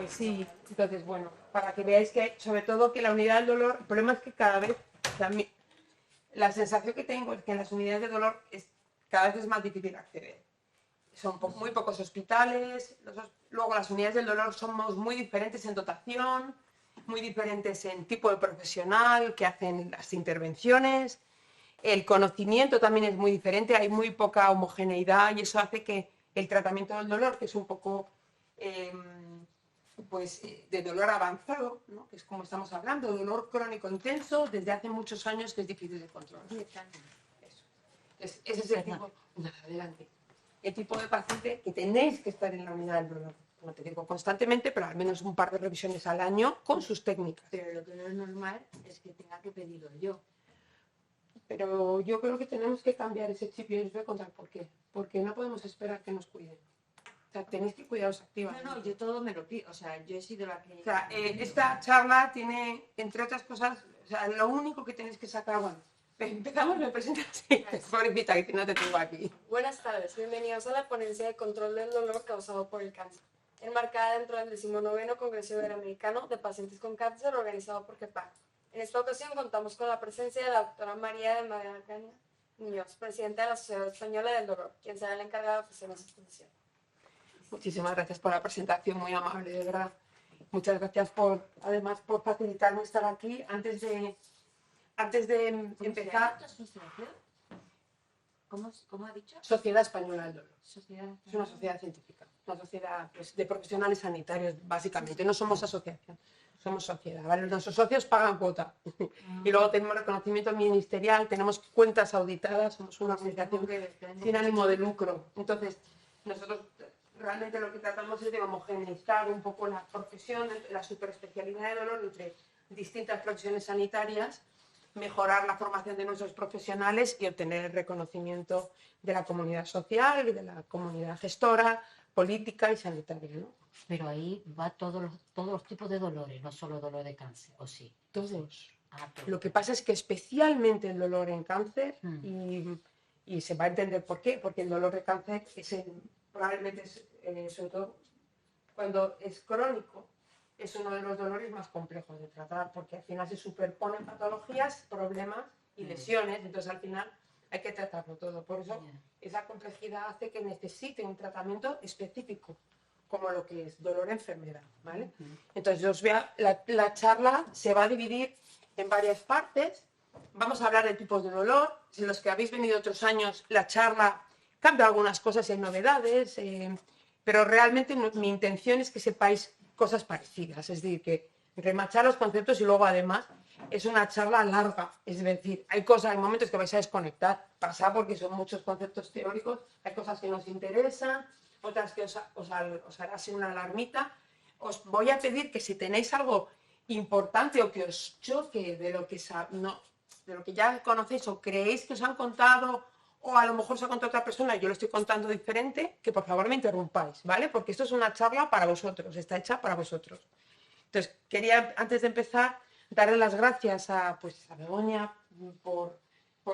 Pues sí, entonces bueno, para que veáis que sobre todo que la unidad del dolor, el problema es que cada vez, o sea, la sensación que tengo es que en las unidades de dolor cada vez es más difícil acceder. Son muy pocos hospitales, luego las unidades del dolor somos muy diferentes en dotación, muy diferentes en tipo de profesional que hacen las intervenciones, el conocimiento también es muy diferente, hay muy poca homogeneidad y eso hace que el tratamiento del dolor, que es un poco de dolor avanzado, ¿no? Que es como estamos hablando, dolor crónico intenso desde hace muchos años que es difícil de controlar. Eso. Entonces, ese es el tipo, adelante, el tipo de paciente que tenéis que estar en la unidad del dolor. No te digo constantemente, pero al menos un par de revisiones al año con sus técnicas. Pero lo que no es normal es que tenga que pedirlo yo. Pero yo creo que tenemos que cambiar ese chip y os voy a contar por qué. Porque no podemos esperar que nos cuiden. O sea, tenéis que cuidaros activamente. No, yo todo me lo pido. O sea, yo he sido la que... O sea, esta charla tiene, entre otras cosas, o sea, lo único que tenéis que sacar, bueno, empezamos, me presentas, sí, pobrecita, que no te tengo aquí. Buenas tardes, bienvenidos a la ponencia de control del dolor causado por el cáncer, enmarcada dentro del 19º Congreso Iberoamericano de Pacientes con Cáncer organizado por CEPAC. En esta ocasión contamos con la presencia de la doctora María de Magaña Muñoz, presidenta de la Sociedad Española del Dolor, quien será la encargada de ofrecer esta exposición. Muchísimas gracias por la presentación, muy amable, de verdad. Muchas gracias además por facilitarme estar aquí. Antes de empezar... ¿Cómo ha dicho? Sociedad Española del Dolor. Es una sociedad científica, una sociedad de profesionales sanitarios, básicamente. No somos asociación, somos sociedad, ¿vale? Nuestros socios pagan cuota. Y luego tenemos reconocimiento ministerial, tenemos cuentas auditadas, somos una organización sin ánimo de lucro. Entonces, nosotros realmente lo que tratamos es de homogeneizar un poco la profesión, la superespecialidad de dolor entre distintas profesiones sanitarias, mejorar la formación de nuestros profesionales y obtener el reconocimiento de la comunidad social y de la comunidad gestora, política y sanitaria, ¿no? Pero ahí va todos los tipos de dolores, no solo dolor de cáncer, ¿o sí? Todos. Todos. Lo que pasa es que especialmente el dolor en cáncer, y se va a entender por qué, porque el dolor de cáncer probablemente es, sobre todo cuando es crónico, es uno de los dolores más complejos de tratar, porque al final se superponen patologías, problemas y lesiones, entonces al final hay que tratarlo todo. Por eso esa complejidad hace que necesite un tratamiento específico, como lo que es dolor-enfermedad, ¿vale? Entonces la charla se va a dividir en varias partes. Vamos a hablar de tipos de dolor. Si los que habéis venido otros años, la charla cambia algunas cosas y hay novedades, pero realmente mi intención es que sepáis cosas parecidas, es decir, que remachar los conceptos y luego además es una charla larga, es decir, hay momentos que vais a desconectar, pasa porque son muchos conceptos teóricos, hay cosas que nos interesan, otras que os hará así una alarmita. Os voy a pedir que si tenéis algo importante o que os choque de lo que ya conocéis o creéis que os han contado, o a lo mejor se ha contado otra persona y yo lo estoy contando diferente, que por favor me interrumpáis, ¿vale? Porque esto es una charla para vosotros, está hecha para vosotros. Entonces, quería, antes de empezar, darle las gracias a Begoña por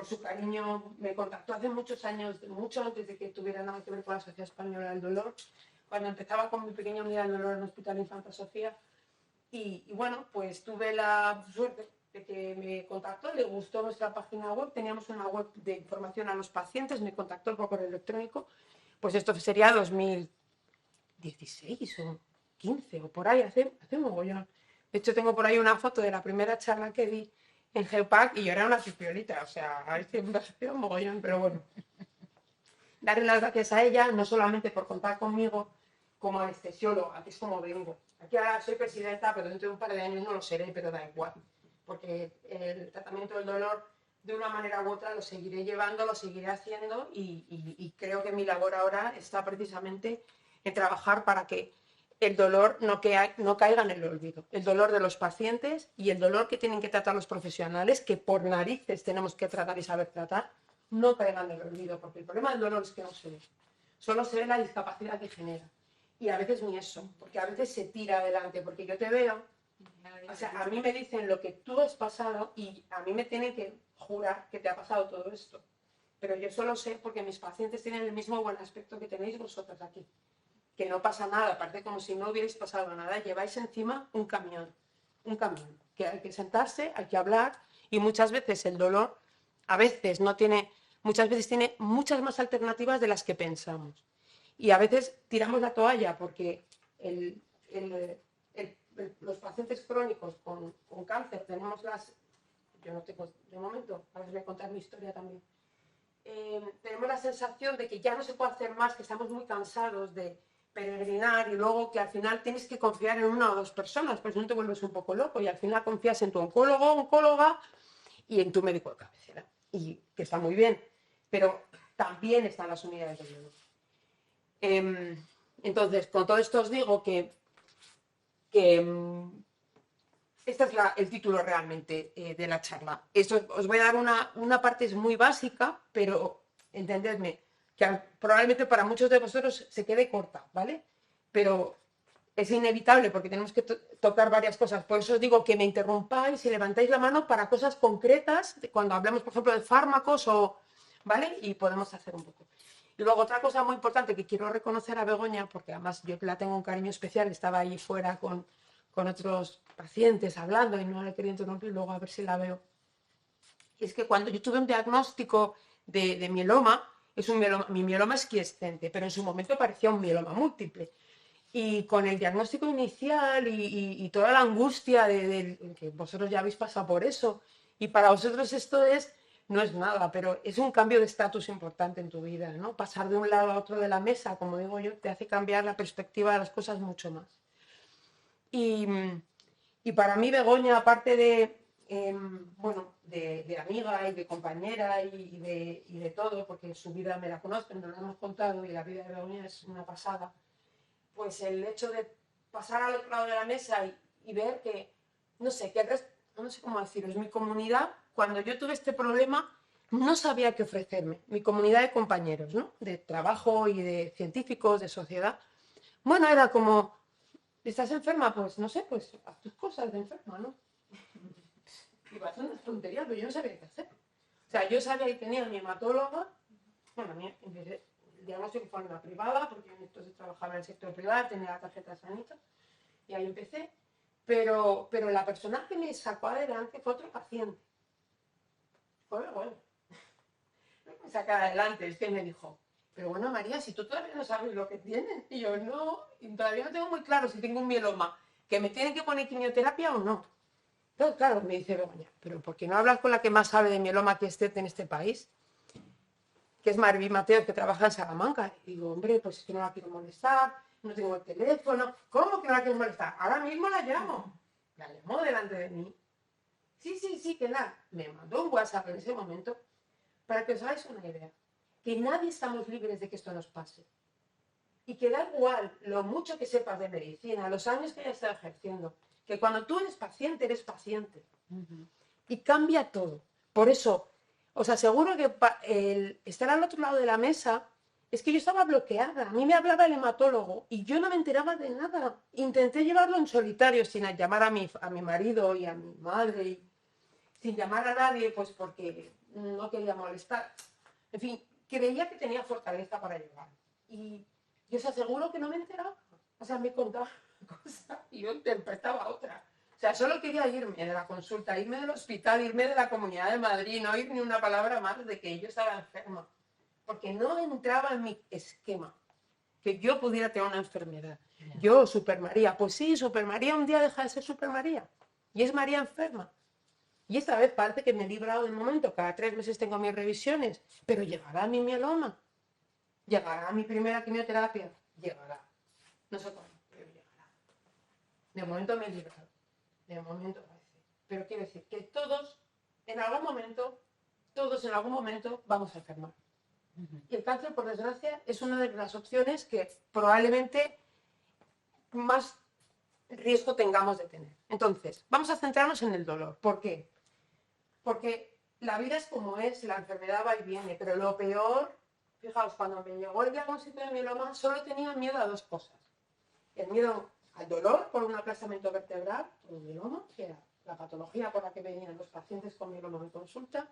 su cariño. Me contactó hace muchos años, mucho antes de que tuviera nada que ver con la Sociedad Española del Dolor, cuando empezaba con mi pequeña unidad del dolor en el Hospital Infanta Sofía. Y bueno, pues tuve la suerte de que me contactó, le gustó nuestra página web, teníamos una web de información a los pacientes, me contactó por correo electrónico, pues esto sería 2016 o 15 o por ahí, hace un mogollón. De hecho, tengo por ahí una foto de la primera charla que di en Geopac y yo era una cipiolita, o sea, a veces me ha un mogollón, pero bueno. Darle las gracias a ella, no solamente por contar conmigo como anestesióloga, que es como vengo. Aquí ahora soy presidenta, pero dentro de un par de años no lo seré, pero da igual. Porque el tratamiento del dolor, de una manera u otra, lo seguiré llevando, lo seguiré haciendo y creo que mi labor ahora está precisamente en trabajar para que el dolor no caiga en el olvido. El dolor de los pacientes y el dolor que tienen que tratar los profesionales, que por narices tenemos que tratar y saber tratar, no caigan en el olvido. Porque el problema del dolor es que no se ve. Solo se ve la discapacidad que genera. Y a veces ni eso, porque a veces se tira adelante, porque yo te veo, o sea, a mí me dicen lo que tú has pasado y a mí me tienen que jurar que te ha pasado todo esto. Pero yo solo sé porque mis pacientes tienen el mismo buen aspecto que tenéis vosotras aquí. que no pasa nada, parece como si no hubierais pasado nada, lleváis encima un camión, que hay que sentarse, hay que hablar, y muchas veces el dolor, muchas veces tiene muchas más alternativas de las que pensamos. Y a veces tiramos la toalla porque los pacientes crónicos con cáncer yo no tengo de momento, ahora os voy a contar mi historia también. Tenemos la sensación de que ya no se puede hacer más, que estamos muy cansados de peregrinar y luego que al final tienes que confiar en una o dos personas, pues no te vuelves un poco loco y al final confías en tu oncólogo, oncóloga y en tu médico de cabecera. Y que está muy bien, pero también están las unidades de dolor. Entonces, con todo esto os digo que este es el título realmente de la charla. Esto os voy a dar una parte es muy básica, pero entendedme, que probablemente para muchos de vosotros se quede corta, ¿vale? Pero es inevitable porque tenemos que tocar varias cosas. Por eso os digo que me interrumpáis y levantáis la mano para cosas concretas, cuando hablemos, por ejemplo, de fármacos ¿vale? Y podemos hacer un poco. Y luego otra cosa muy importante que quiero reconocer a Begoña, porque además yo la tengo un cariño especial, estaba ahí fuera con otros pacientes hablando y no le quería interrumpir, luego a ver si la veo. Y es que cuando yo tuve un diagnóstico de mieloma, mi mieloma es quiescente, pero en su momento parecía un mieloma múltiple. Y con el diagnóstico inicial y toda la angustia que vosotros ya habéis pasado por eso, y para vosotros esto no es nada, pero es un cambio de estatus importante en tu vida, ¿no? Pasar de un lado a otro de la mesa, como digo yo, te hace cambiar la perspectiva de las cosas mucho más. Y para mí Begoña, aparte de amiga y de compañera y de todo, porque su vida me la conozco, nos la hemos contado y la vida de Begoña es una pasada, pues el hecho de pasar al otro lado de la mesa y ver que, no sé cómo deciros, mi comunidad, cuando yo tuve este problema, no sabía qué ofrecerme. Mi comunidad de compañeros, ¿no? De trabajo y de científicos, de sociedad. Bueno, era como, ¿estás enferma? Pues no sé, pues haz tus cosas de enferma, ¿no? Iba a hacer unas tonterías, pero yo no sabía qué hacer. O sea, yo sabía que tenía mi hematóloga, bueno, el diagnóstico fue en una privada, porque entonces trabajaba en el sector privado, tenía la tarjeta sanita, y ahí empecé. Pero la persona que me sacó adelante fue otro paciente. Fue bueno. Me sacó adelante, es que me dijo, pero bueno, María, si tú todavía no sabes lo que tienes. Y yo, no, y todavía no tengo muy claro si tengo un mieloma, que me tienen que poner quimioterapia o no. Pero claro, me dice Begoña, pero ¿por qué no hablas con la que más sabe de mieloma que esté en este país? Que es Maribí Mateos, que trabaja en Salamanca. Y digo, hombre, pues es que no la quiero molestar, no tengo el teléfono. ¿Cómo que no la quiero molestar? Ahora mismo la llamo. La llamó delante de mí. Sí, que nada. Me mandó un WhatsApp en ese momento para que os hagáis una idea. Que nadie estamos libres de que esto nos pase. Y que da igual lo mucho que sepas de medicina, los años que hayas estado ejerciendo, que cuando tú eres paciente, eres paciente. Y cambia todo. Por eso, os aseguro que el estar al otro lado de la mesa es que yo estaba bloqueada. A mí me hablaba el hematólogo y yo no me enteraba de nada. Intenté llevarlo en solitario sin llamar a mi marido y a mi madre, y sin llamar a nadie, pues porque no quería molestar. En fin, creía que tenía fortaleza para llevar. Y yo os aseguro que no me enteraba. O sea, me contaba cosas y yo interpretaba otra. O sea, solo quería irme de la consulta, irme del hospital, irme de la Comunidad de Madrid, no oír ni una palabra más de que yo estaba enferma. Porque no entraba en mi esquema que yo pudiera tener una enfermedad. Yeah. Yo, Super María, pues sí, Super María un día deja de ser Super María. Y es María enferma. Y esta vez parece que me he librado del momento. Cada 3 meses tengo mis revisiones. Pero llegará mi mieloma. Llegará mi primera quimioterapia. Llegará. No sé cuándo, pero llegará. De momento me he librado. De momento parece. Pero quiero decir que todos en algún momento vamos a enfermar. Y el cáncer, por desgracia, es una de las opciones que probablemente más riesgo tengamos de tener. Entonces, vamos a centrarnos en el dolor. ¿Por qué? Porque la vida es como es, la enfermedad va y viene, pero lo peor, fijaos, cuando me llegó el diagnóstico de mieloma, solo tenía miedo a 2 cosas. El miedo al dolor por un aplastamiento vertebral, por un mieloma, que era la patología por la que venían los pacientes con mieloma en consulta,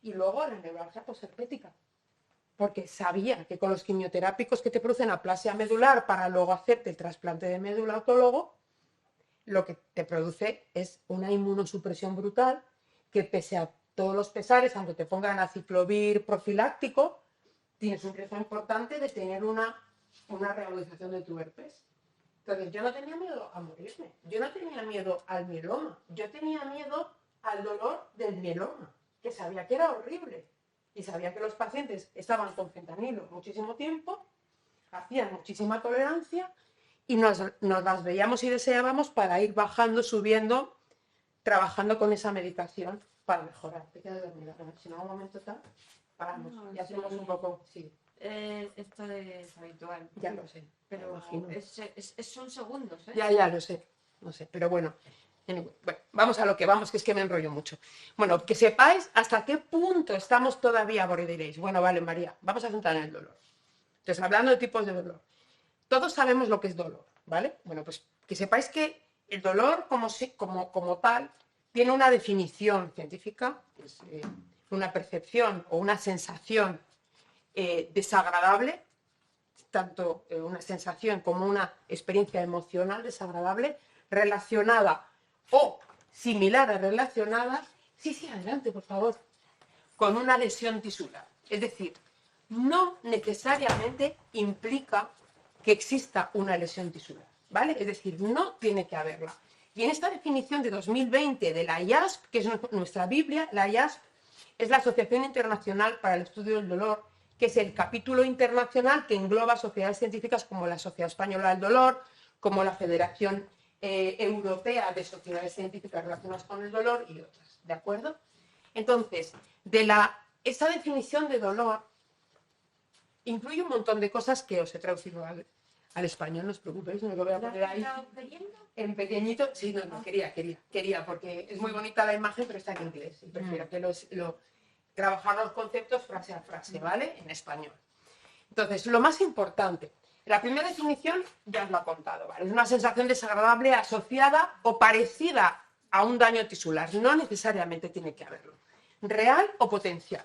y luego la neuralgia posherpética. porque sabía que con los quimioterápicos que te producen aplasia medular para luego hacerte el trasplante de médula autólogo, lo que te produce es una inmunosupresión brutal que pese a todos los pesares, aunque te pongan aciclovir profiláctico, tienes un riesgo importante de tener una reagudización de tu herpes. Entonces yo no tenía miedo a morirme, yo no tenía miedo al mieloma, yo tenía miedo al dolor del mieloma, que sabía que era horrible y sabía que los pacientes estaban con fentanilo muchísimo tiempo, hacían muchísima tolerancia y nos las veíamos y deseábamos para ir bajando, subiendo, trabajando con esa medicación para mejorar. Te quedas dormida, pero si no, un momento tal, paramos No, y hacemos sí. un poco, sí, Esto es habitual. ya lo sé, Pero imagino. son segundos, ¿eh? Ya lo sé, no sé, pero bueno. Anyway, bueno, vamos a lo que vamos, que es que me enrollo mucho. Bueno, que sepáis hasta qué punto estamos todavía, porque diréis, bueno, vale, María, vamos a centrar en el dolor. Entonces, hablando de tipos de dolor, todos sabemos lo que es dolor, ¿vale? Bueno, pues que sepáis que el dolor como tal tiene una definición científica, es una percepción o una sensación desagradable, tanto una sensación como una experiencia emocional desagradable relacionada o similar a relacionada, sí, adelante, por favor, con una lesión tisular. Es decir, no necesariamente implica que exista una lesión tisular, ¿vale? Es decir, no tiene que haberla. Y en esta definición de 2020 de la IASP, que es nuestra Biblia, la IASP es la Asociación Internacional para el Estudio del Dolor, que es el capítulo internacional que engloba sociedades científicas como la Sociedad Española del Dolor, como la Federación Europea de Sociedades Científicas Relacionadas con el Dolor y otras, ¿de acuerdo? Entonces, esa definición de dolor incluye un montón de cosas que os he traducido al español, no os preocupéis, no lo voy a poner ahí en pequeñito. Sí, no, quería, porque es muy bonita la imagen, pero está en inglés y prefiero que trabajar los conceptos frase a frase, ¿vale? En español. Entonces, lo más importante, la primera definición ya os lo he contado, ¿vale? Es una sensación desagradable asociada o parecida a un daño tisular, no necesariamente tiene que haberlo, real o potencial,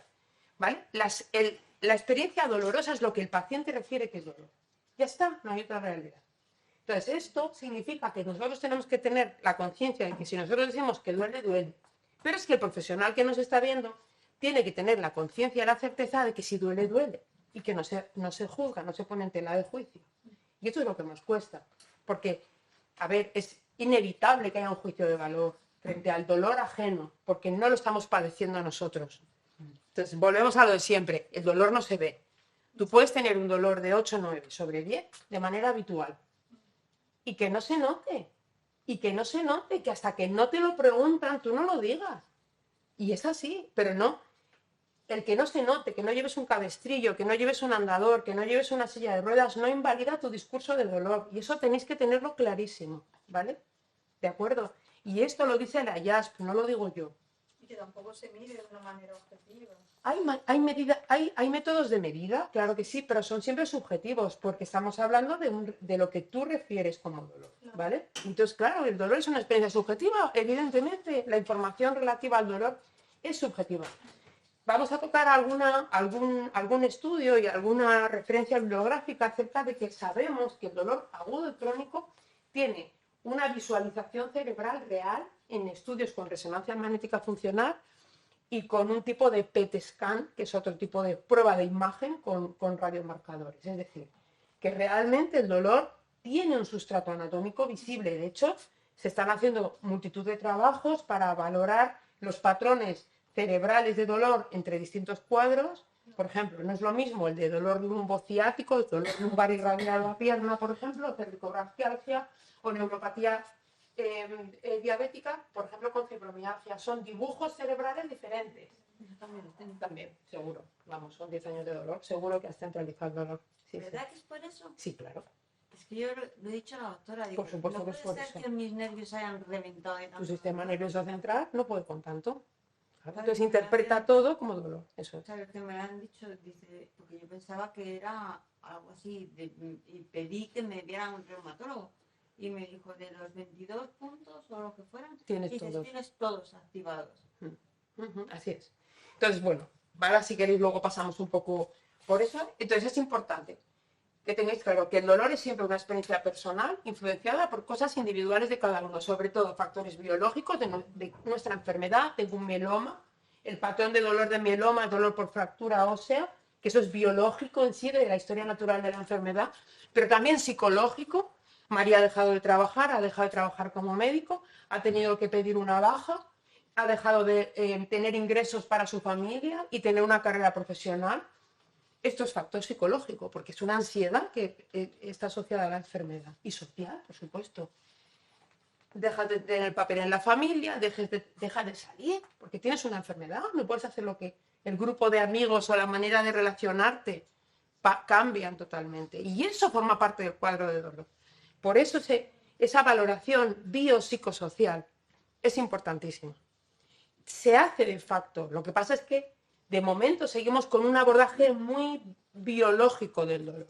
¿vale? La experiencia dolorosa es lo que el paciente refiere que es dolor. Ya está, no hay otra realidad. Entonces, esto significa que nosotros tenemos que tener la conciencia de que si nosotros decimos que duele, duele. Pero es que el profesional que nos está viendo tiene que tener la conciencia y la certeza de que si duele, duele. Y que no se juzga, no se pone en tela de juicio. Y esto es lo que nos cuesta. Porque, a ver, es inevitable que haya un juicio de valor frente al dolor ajeno, porque no lo estamos padeciendo nosotros. Entonces, volvemos a lo de siempre. El dolor no se ve. Tú puedes tener un dolor de 8 o 9 sobre 10 de manera habitual. Y que no se note. Y que no se note, que hasta que no te lo preguntan, tú no lo digas. Y es así, pero no. El que no se note, que no lleves un cabestrillo, que no lleves un andador, que no lleves una silla de ruedas, no invalida tu discurso del dolor. Y eso tenéis que tenerlo clarísimo, ¿vale? ¿De acuerdo? Y esto lo dice la IASP, no lo digo yo. Y que tampoco se mide de una manera objetiva. Hay métodos de medida, claro que sí, pero son siempre subjetivos, porque estamos hablando de lo que tú refieres como dolor, ¿vale? Entonces, claro, el dolor es una experiencia subjetiva, evidentemente, la información relativa al dolor es subjetiva. Vamos a tocar algún estudio y alguna referencia bibliográfica acerca de que sabemos que el dolor agudo y crónico tiene una visualización cerebral real en estudios con resonancia magnética funcional y con un tipo de PET scan, que es otro tipo de prueba de imagen con radiomarcadores. Es decir, que realmente el dolor tiene un sustrato anatómico visible. De hecho, se están haciendo multitud de trabajos para valorar los patrones cerebrales de dolor entre distintos cuadros. Por ejemplo, no es lo mismo el de dolor lumbociático, el dolor lumbar irradiado a pierna, por ejemplo, cervicobraquialgia o neuropatía diabética, por ejemplo, con fibromialgia. Son dibujos cerebrales diferentes. También, seguro. Vamos, son 10 años de dolor. Seguro que has centralizado el dolor. Sí, ¿Verdad sí. que es por eso? Sí, claro. Es que yo lo he dicho a la doctora. Digo, Por supuesto no que es puede por ser eso. que mis nervios hayan reventado de Tu tanto sistema dolor. nervioso central no puede con tanto. Claro, Entonces me interpreta han- todo como dolor. Eso es. ¿Sabes que me lo han dicho? Dice, porque yo pensaba que era algo así, y pedí que me dieran un reumatólogo. Y me dijo, de los 22 puntos o lo que fueran, Tienes dices, todos. tienes todos activados. Así es. Entonces, bueno, ahora si queréis luego pasamos un poco Por eso, entonces es importante que tengáis claro que el dolor es siempre una experiencia personal influenciada por cosas individuales de cada uno, sobre todo factores biológicos de nuestra enfermedad. Tengo un mieloma, el patrón de dolor de mieloma es dolor por fractura ósea, que eso es biológico en sí, de la historia natural de la enfermedad, pero también psicológico. María ha dejado de trabajar como médico, ha tenido que pedir una baja, ha dejado de tener ingresos para su familia y tener una carrera profesional. Esto es factor psicológico, porque es una ansiedad que está asociada a la enfermedad. Y social, por supuesto. Dejas de tener papel en la familia, dejas de salir, porque tienes una enfermedad, no puedes hacer lo que el grupo de amigos o la manera de relacionarte cambian totalmente. Y eso forma parte del cuadro de dolor. Por eso esa valoración biopsicosocial es importantísima. Se hace de facto, lo que pasa es que de momento seguimos con un abordaje muy biológico del dolor,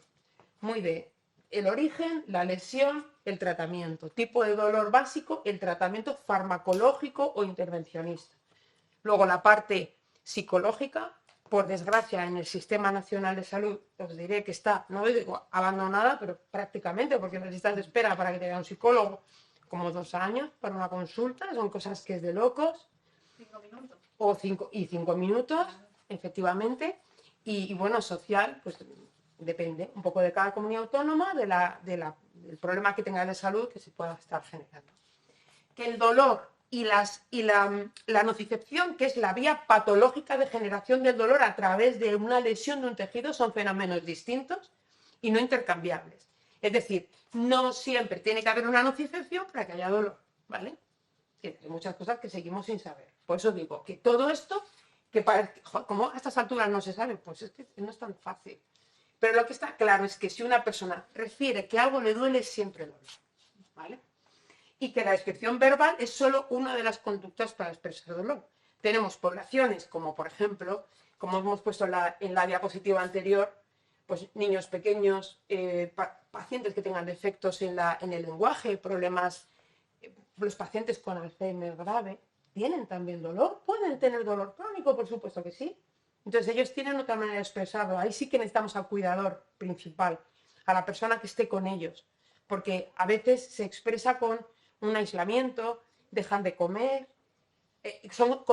muy de el origen, la lesión, el tratamiento, tipo de dolor básico, el tratamiento farmacológico o intervencionista. Luego la parte psicológica, por desgracia en el Sistema Nacional de Salud, os diré que está, no digo abandonada, pero prácticamente, porque las listas de espera para que te vea un psicólogo como 2 años para una consulta, son cosas que es de locos. 5 minutos. O 5 minutos, efectivamente. Y bueno, social, pues depende un poco de cada comunidad autónoma, del problema que tenga de salud que se pueda estar generando. Que el dolor y la nocicepción, que es la vía patológica de generación del dolor a través de una lesión de un tejido, son fenómenos distintos y no intercambiables. Es decir, no siempre tiene que haber una nocicepción para que haya dolor, ¿vale? Hay muchas cosas que seguimos sin saber. Por eso digo que todo esto, como a estas alturas no se sabe, pues es que no es tan fácil. Pero lo que está claro es que si una persona refiere que algo le duele, siempre duele, ¿vale? Y que la descripción verbal es solo una de las conductas para expresar dolor. Tenemos poblaciones como, por ejemplo, como hemos puesto en la diapositiva anterior, pues niños pequeños, pacientes que tengan defectos en el lenguaje, problemas. Los pacientes con Alzheimer grave tienen también dolor, pueden tener dolor crónico, por supuesto que sí. Entonces ellos tienen otra manera de expresarlo. Ahí sí que necesitamos al cuidador principal, a la persona que esté con ellos, porque a veces se expresa con un aislamiento, dejan de comer, son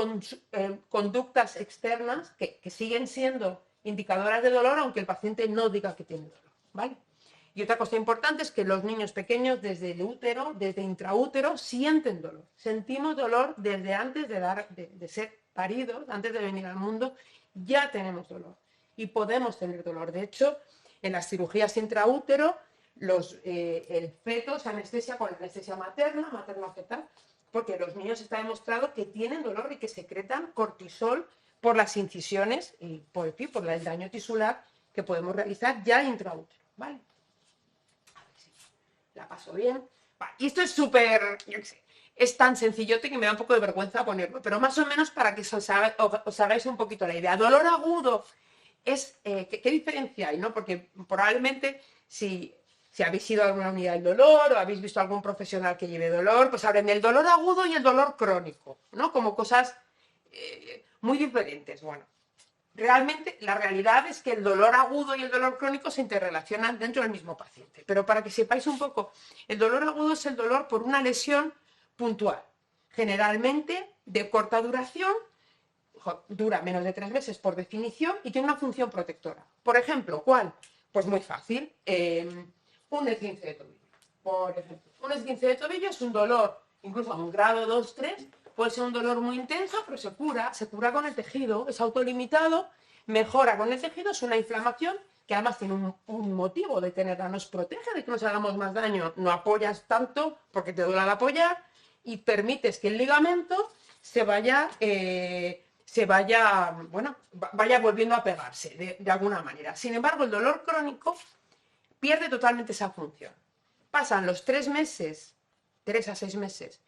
conductas externas que siguen siendo indicadoras de dolor, aunque el paciente no diga que tiene dolor, ¿vale? Y otra cosa importante es que los niños pequeños desde el útero, desde intraútero, sienten dolor. Sentimos dolor desde antes de ser paridos, antes de venir al mundo, ya tenemos dolor. Y podemos tener dolor. De hecho, en las cirugías intraútero, el feto se anestesia con la anestesia materno-fetal, porque los niños está demostrado que tienen dolor y que secretan cortisol por las incisiones y por el daño tisular que podemos realizar ya intraútero, ¿vale? La paso bien. Y esto es súper, yo qué sé, es tan sencillote que me da un poco de vergüenza ponerlo, pero más o menos para que os hagáis un poquito la idea. Dolor agudo es, ¿qué diferencia hay? ¿No? Porque probablemente si habéis ido a alguna unidad del dolor o habéis visto a algún profesional que lleve dolor, pues hablen del dolor agudo y el dolor crónico, ¿no? Como cosas muy diferentes. Bueno, realmente la realidad es que el dolor agudo y el dolor crónico se interrelacionan dentro del mismo paciente. Pero para que sepáis un poco, el dolor agudo es el dolor por una lesión puntual, generalmente de corta duración, dura menos de 3 meses por definición y tiene una función protectora. Por ejemplo, ¿cuál? Pues muy fácil, un esguince de tobillo. Por ejemplo, un esguince de tobillo es un dolor, incluso a un grado 2, 3, puede ser un dolor muy intenso, pero se cura con el tejido, es autolimitado, mejora con el tejido, es una inflamación que además tiene un motivo de tenerla, nos protege de que nos hagamos más daño, no apoyas tanto porque te duele al apoyar y permites que el ligamento vaya volviendo a pegarse de alguna manera. Sin embargo, el dolor crónico pierde totalmente esa función. Pasan los 3 a 6 meses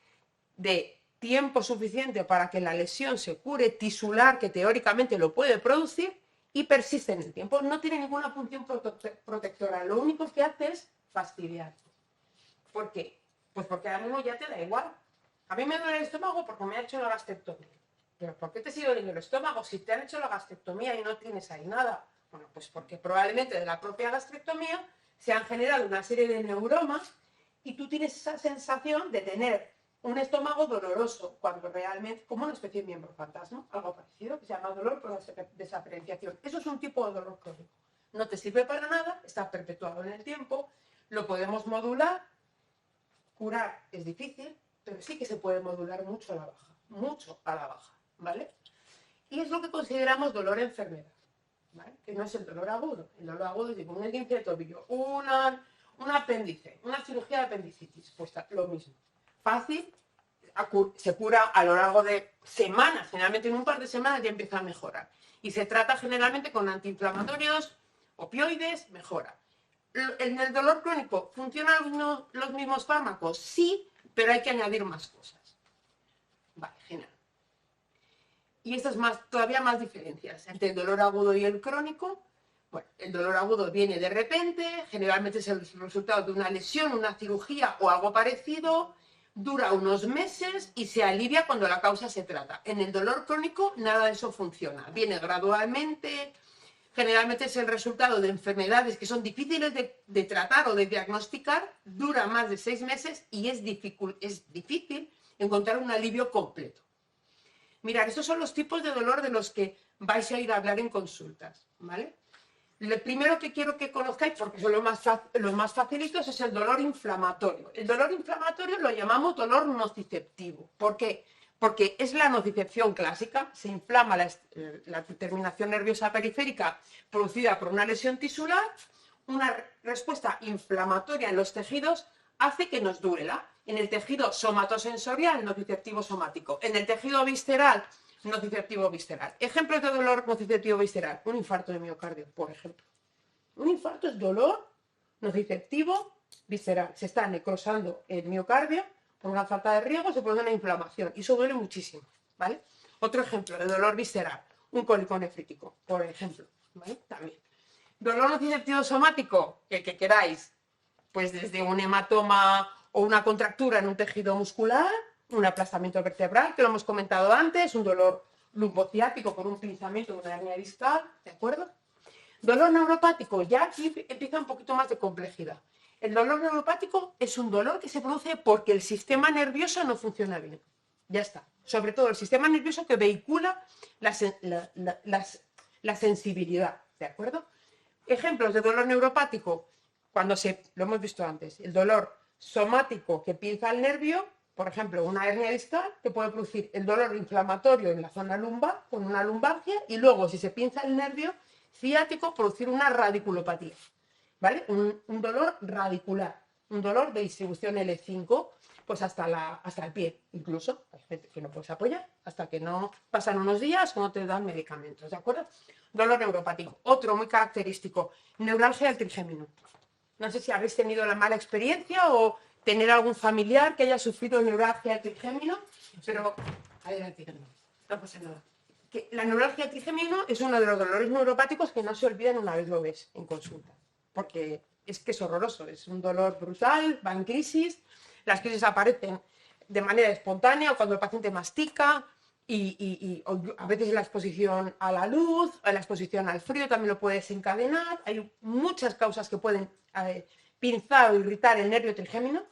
de tiempo suficiente para que la lesión se cure tisular, que teóricamente lo puede producir, y persiste en el tiempo. No tiene ninguna función protectora. Lo único que hace es fastidiar. ¿Por qué? Pues porque ahora mismo ya te da igual. A mí me duele el estómago porque me ha hecho la gastrectomía. ¿Pero por qué te sigue doliendo el estómago si te han hecho la gastrectomía y no tienes ahí nada? Bueno, pues porque probablemente de la propia gastrectomía se han generado una serie de neuromas y tú tienes esa sensación de tener un estómago doloroso, cuando realmente, como una especie de miembro fantasma, algo parecido, que se llama dolor por desaferenciación. Eso es un tipo de dolor crónico. No te sirve para nada, está perpetuado en el tiempo, lo podemos modular, curar es difícil, pero sí que se puede modular mucho a la baja, ¿vale? Y es lo que consideramos dolor enfermedad, ¿vale? Que no es el dolor agudo. El dolor agudo es tipo un esguince de tobillo, un apéndice, una cirugía de apendicitis, pues lo mismo. Fácil, se cura a lo largo de semanas, generalmente en un par de semanas ya empieza a mejorar. Y se trata generalmente con antiinflamatorios, opioides, mejora. En el dolor crónico, ¿funcionan los mismos fármacos? Sí, pero hay que añadir más cosas. Vale, genial. Y estas todavía más diferencias entre el dolor agudo y el crónico. Bueno, el dolor agudo viene de repente, generalmente es el resultado de una lesión, una cirugía o algo parecido, dura unos meses y se alivia cuando la causa se trata. En el dolor crónico nada de eso funciona, viene gradualmente, generalmente es el resultado de enfermedades que son difíciles de tratar o de diagnosticar, dura más de 6 meses y es difícil encontrar un alivio completo. Mirad, estos son los tipos de dolor de los que vais a ir a hablar en consultas, ¿vale? Lo primero que quiero que conozcáis, porque son los más facilitos, es el dolor inflamatorio. El dolor inflamatorio lo llamamos dolor nociceptivo. ¿Por qué? Porque es la nocicepción clásica, se inflama la terminación nerviosa periférica producida por una lesión tisular, una respuesta inflamatoria en los tejidos hace que nos duela. En el tejido somatosensorial, nociceptivo somático. En el tejido visceral, nociceptivo visceral. Ejemplos de dolor nociceptivo visceral. Un infarto de miocardio, por ejemplo. Un infarto es dolor nociceptivo visceral. Se está necrosando el miocardio, por una falta de riego se produce una inflamación y eso duele muchísimo, ¿vale? Otro ejemplo de dolor visceral, un cólico nefrítico, por ejemplo, ¿vale? También. Dolor nociceptivo somático, el que queráis, pues desde un hematoma o una contractura en un tejido muscular, un aplastamiento vertebral, que lo hemos comentado antes, un dolor lumbociático por un pinzamiento de una hernia discal, ¿de acuerdo? Dolor neuropático, ya aquí empieza un poquito más de complejidad. El dolor neuropático es un dolor que se produce porque el sistema nervioso no funciona bien. Ya está. Sobre todo el sistema nervioso que vehicula la sensibilidad, ¿de acuerdo? Ejemplos de dolor neuropático, lo hemos visto antes, el dolor somático que pinza el nervio, por ejemplo, una hernia discal que puede producir el dolor inflamatorio en la zona lumbar, con una lumbalgia, y luego, si se pinza el nervio ciático, producir una radiculopatía, ¿vale? Un dolor radicular, un dolor de distribución L5, pues hasta el pie, incluso. Hay gente que no puedes apoyar hasta que no pasan unos días o no te dan medicamentos, ¿de acuerdo? Dolor neuropático. Otro muy característico, neuralgia del trigémino. No sé si habéis tenido la mala experiencia o tener algún familiar que haya sufrido neuralgia del trigémino, pero adelante, no pasa nada. La neuralgia del trigémino es uno de los dolores neuropáticos que no se olvidan una vez lo ves en consulta, porque es que es horroroso, es un dolor brutal, va en crisis, las crisis aparecen de manera espontánea o cuando el paciente mastica y a veces la exposición a la luz, a la exposición al frío también lo puede desencadenar. Hay muchas causas que pueden pinzar o irritar el nervio trigémino,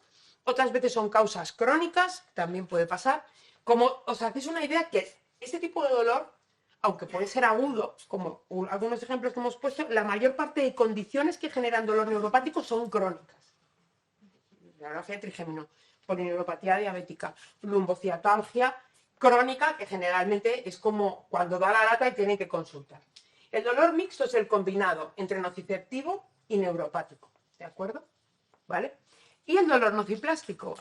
otras veces son causas crónicas, también puede pasar. Como os hacéis una idea que este tipo de dolor, aunque puede ser agudo, como algunos ejemplos que hemos puesto, la mayor parte de condiciones que generan dolor neuropático son crónicas. Neuralgia de trigémino, polineuropatía diabética, lumbociatalgia crónica, que generalmente es como cuando da la lata y tienen que consultar. El dolor mixto es el combinado entre nociceptivo y neuropático, ¿de acuerdo? ¿Vale? Y el dolor nociplástico,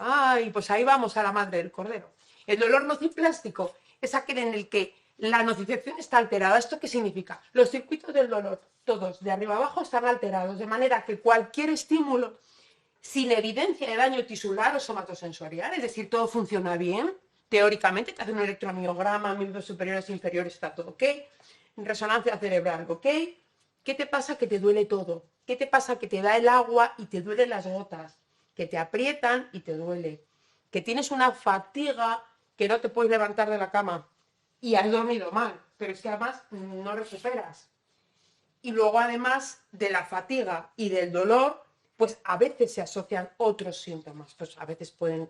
pues ahí vamos a la madre del cordero. El dolor nociplástico es aquel en el que la nocicepción está alterada. ¿Esto qué significa? Los circuitos del dolor, todos de arriba abajo, están alterados, de manera que cualquier estímulo sin evidencia de daño tisular o somatosensorial, es decir, todo funciona bien, teóricamente, te hace un electromiograma, miembros superiores e inferiores, está todo ok, resonancia cerebral, ok. ¿Qué te pasa? Que te duele todo. ¿Qué te pasa? Que te da el agua y te duelen las gotas, que te aprietan y te duele, que tienes una fatiga que no te puedes levantar de la cama y has dormido mal, pero es que además no recuperas. Y luego, además de la fatiga y del dolor, pues a veces se asocian otros síntomas. Pues a veces puede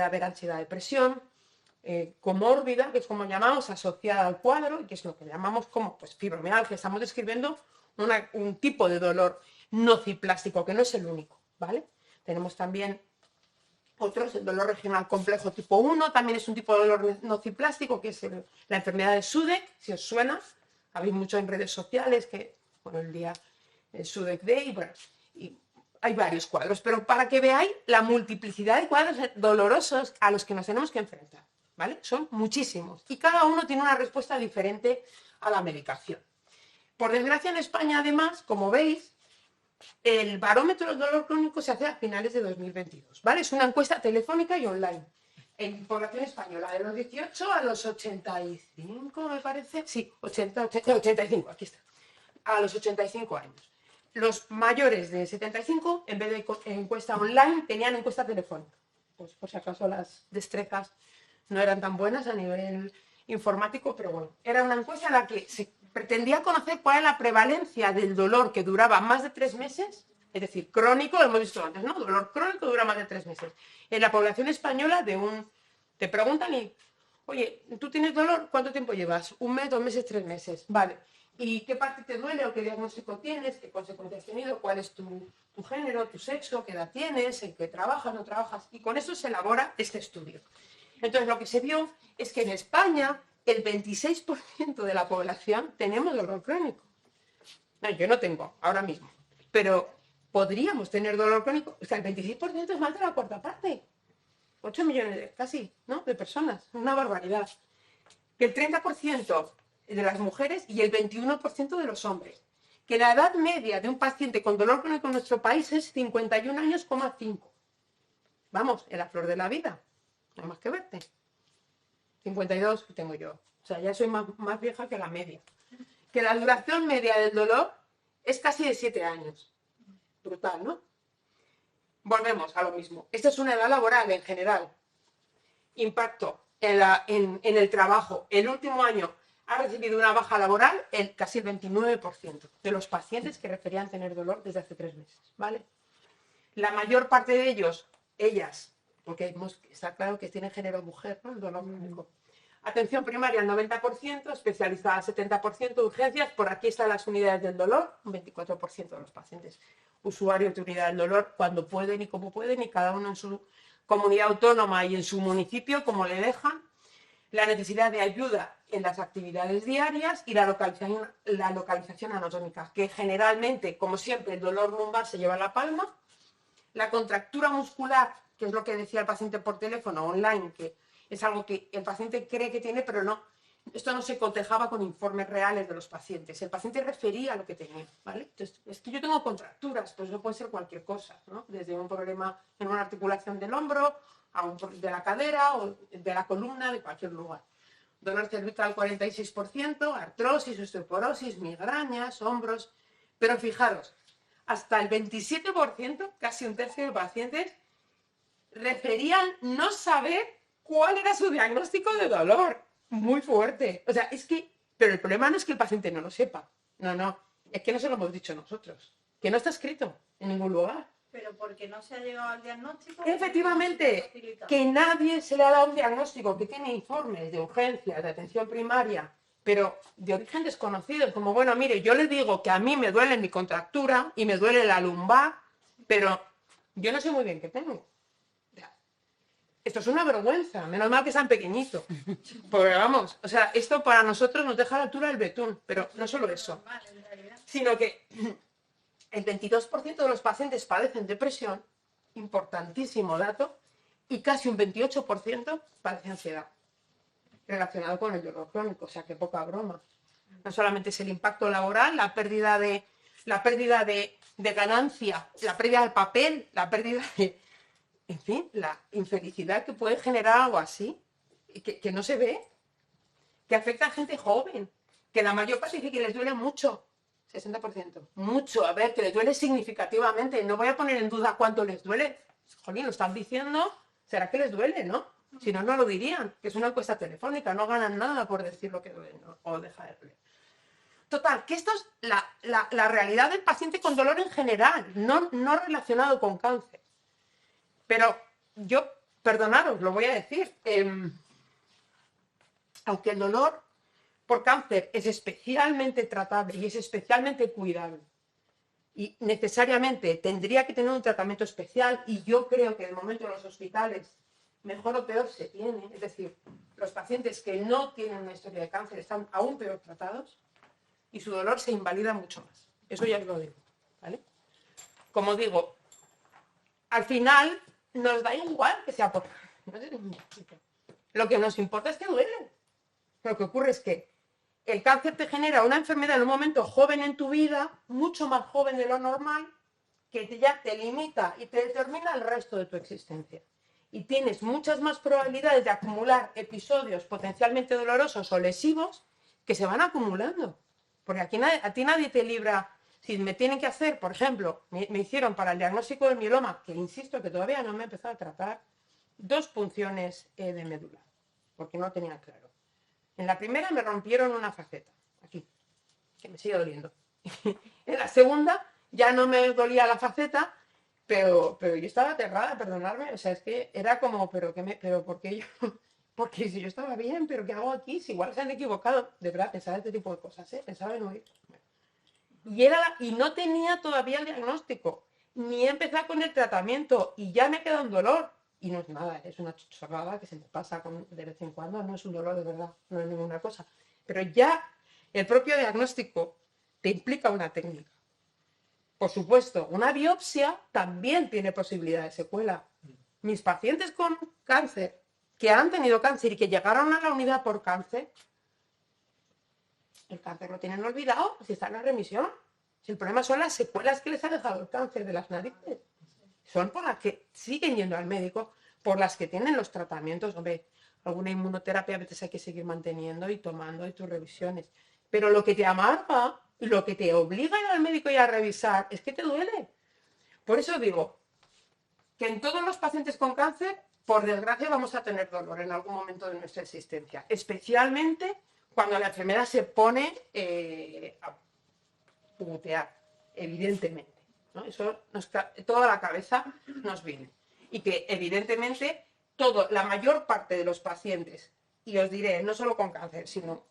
haber ansiedad, depresión, comórbida, que es como llamamos, asociada al cuadro, y que es lo que llamamos como pues, fibromialgia. Estamos describiendo un tipo de dolor nociplástico, que no es el único, ¿vale? Tenemos también otros, el dolor regional complejo tipo 1, también es un tipo de dolor nociplástico, que es la enfermedad de Sudeck, si os suena. Habéis mucho en redes sociales, que, bueno, el Sudeck Day, bueno, y hay varios cuadros, pero para que veáis la multiplicidad de cuadros dolorosos a los que nos tenemos que enfrentar, ¿vale? Son muchísimos, y cada uno tiene una respuesta diferente a la medicación. Por desgracia, en España, además, como veis, el barómetro del dolor crónico se hace a finales de 2022, ¿vale? Es una encuesta telefónica y online. En población española, de los 18 a los 85, me parece. Sí, 85, aquí está. A los 85 años. Los mayores de 75, en vez de encuesta online, tenían encuesta telefónica. Pues por si acaso las destrezas no eran tan buenas a nivel informático, pero bueno, era una encuesta en la que se pretendía conocer cuál es la prevalencia del dolor que duraba más de 3 meses, es decir, crónico, lo hemos visto antes, ¿no? Dolor crónico dura más de 3 meses. En la población española te preguntan y, oye, ¿tú tienes dolor? ¿Cuánto tiempo llevas? 1 mes, 2 meses, 3 meses. Vale. ¿Y qué parte te duele o qué diagnóstico tienes? ¿Qué consecuencias has tenido? ¿Cuál es tu género, tu sexo? ¿Qué edad tienes? ¿En qué trabajas, no trabajas? Y con eso se elabora este estudio. Entonces, lo que se vio es que en España el 26% de la población tenemos dolor crónico. No, yo no tengo ahora mismo, pero podríamos tener dolor crónico. O sea, el 26% es más de la cuarta parte. 8 millones casi, ¿no? De personas. Una barbaridad. Que el 30% de las mujeres y el 21% de los hombres. Que la edad media de un paciente con dolor crónico en nuestro país es 51 años, 5. Vamos, en la flor de la vida. No hay más que verte. 52 que tengo yo. O sea, ya soy más vieja que la media. Que la duración media del dolor es casi de 7 años. Brutal, ¿no? Volvemos a lo mismo. Esta es una edad laboral en general. Impacto en el trabajo. El último año ha recibido una baja laboral casi el 29% de los pacientes que referían tener dolor desde hace 3 meses. ¿Vale? La mayor parte de ellos, ellas, porque está claro que tiene género mujer, ¿no? El dolor crónico. Atención primaria al 90%, especializada al 70%, urgencias, por aquí están las unidades del dolor, un 24% de los pacientes usuarios de unidad del dolor, cuando pueden y como pueden, y cada uno en su comunidad autónoma y en su municipio, como le dejan. La necesidad de ayuda en las actividades diarias y la localización anatómica, que generalmente, como siempre, el dolor lumbar se lleva la palma. La contractura muscular, que es lo que decía el paciente por teléfono, online, que es algo que el paciente cree que tiene, pero no. Esto no se cotejaba con informes reales de los pacientes. El paciente refería lo que tenía, ¿vale? Entonces, es que yo tengo contracturas, pues eso puede ser cualquier cosa, ¿no? Desde un problema en una articulación del hombro, de la cadera o de la columna, de cualquier lugar. Dolor cervical 46%, artrosis, osteoporosis, migrañas, hombros. Pero fijaros, hasta el 27%, casi un tercio de pacientes, referían no saber cuál era su diagnóstico de dolor. Muy fuerte. O sea, es que... Pero el problema no es que el paciente no lo sepa. No. Es que no se lo hemos dicho nosotros. Que no está escrito en ningún lugar. Pero porque no se ha llegado al diagnóstico. Efectivamente, que nadie se le ha dado un diagnóstico, que tiene informes de urgencias, de atención primaria, pero de origen desconocido. Como, bueno, mire, yo le digo que a mí me duele mi contractura y me duele la lumbar, pero yo no sé muy bien qué tengo. Esto es una vergüenza, menos mal que sean pequeñitos. Porque vamos, o sea, esto para nosotros nos deja a la altura del betún, pero no solo eso, sino que el 22% de los pacientes padecen depresión, importantísimo dato, y casi un 28% padecen ansiedad, relacionado con el dolor crónico, o sea, que poca broma. No solamente es el impacto laboral, la pérdida de ganancia, la pérdida de papel, la pérdida de... En fin, la infelicidad que puede generar algo así, que no se ve, que afecta a gente joven, que la mayor parte dice que les duele mucho, 60%, mucho, a ver, que les duele significativamente, no voy a poner en duda cuánto les duele, jolín, lo están diciendo, será que les duele, ¿no? Si no, no lo dirían, que es una encuesta telefónica, no ganan nada por decir lo que duele, ¿no? O deja de doler. Total, que esto es la realidad del paciente con dolor en general, no relacionado con cáncer. Pero yo, perdonaros, lo voy a decir, aunque el dolor por cáncer es especialmente tratable y es especialmente cuidable y necesariamente tendría que tener un tratamiento especial, y yo creo que de momento en los hospitales mejor o peor se tiene, es decir, los pacientes que no tienen una historia de cáncer están aún peor tratados y su dolor se invalida mucho más. Eso ya os lo digo, ¿vale? Como digo, al final nos da igual que sea por... Lo que nos importa es que duele. Lo que ocurre es que el cáncer te genera una enfermedad en un momento joven en tu vida, mucho más joven de lo normal, que ya te limita y te determina el resto de tu existencia. Y tienes muchas más probabilidades de acumular episodios potencialmente dolorosos o lesivos que se van acumulando. Porque aquí a ti nadie te libra. Si me tienen que hacer, por ejemplo, me hicieron para el diagnóstico del mieloma, que insisto que todavía no me he empezado a tratar, 2 punciones de médula, porque no tenía claro. En la primera me rompieron una faceta, aquí, que me sigue doliendo. En la segunda ya no me dolía la faceta, pero yo estaba aterrada, perdonadme, o sea, es que era como, pero ¿por qué yo? Porque si yo estaba bien, pero ¿qué hago aquí? Si igual se han equivocado, de verdad, pensaba este tipo de cosas, pensaba en huir. Y no tenía todavía el diagnóstico, ni he empezado con el tratamiento, y ya me queda un dolor. Y no es nada, es una chorrada que se me pasa de vez en cuando, no es un dolor de verdad, no es ninguna cosa. Pero ya el propio diagnóstico te implica una técnica. Por supuesto, una biopsia también tiene posibilidad de secuela. Mis pacientes con cáncer, que han tenido cáncer y que llegaron a la unidad por cáncer, el cáncer lo tienen olvidado, si están en remisión. Si el problema son las secuelas que les ha dejado el cáncer de las narices. Son por las que siguen yendo al médico, por las que tienen los tratamientos. Hombre, alguna inmunoterapia a veces hay que seguir manteniendo y tomando y tus revisiones. Pero lo que te amarga, lo que te obliga a ir al médico y a revisar, es que te duele. Por eso digo que en todos los pacientes con cáncer, por desgracia, vamos a tener dolor en algún momento de nuestra existencia. Especialmente cuando la enfermedad se pone a putear, evidentemente. ¿no? Eso toda la cabeza nos viene. Y que evidentemente la mayor parte de los pacientes, y os diré, no solo con cáncer, sino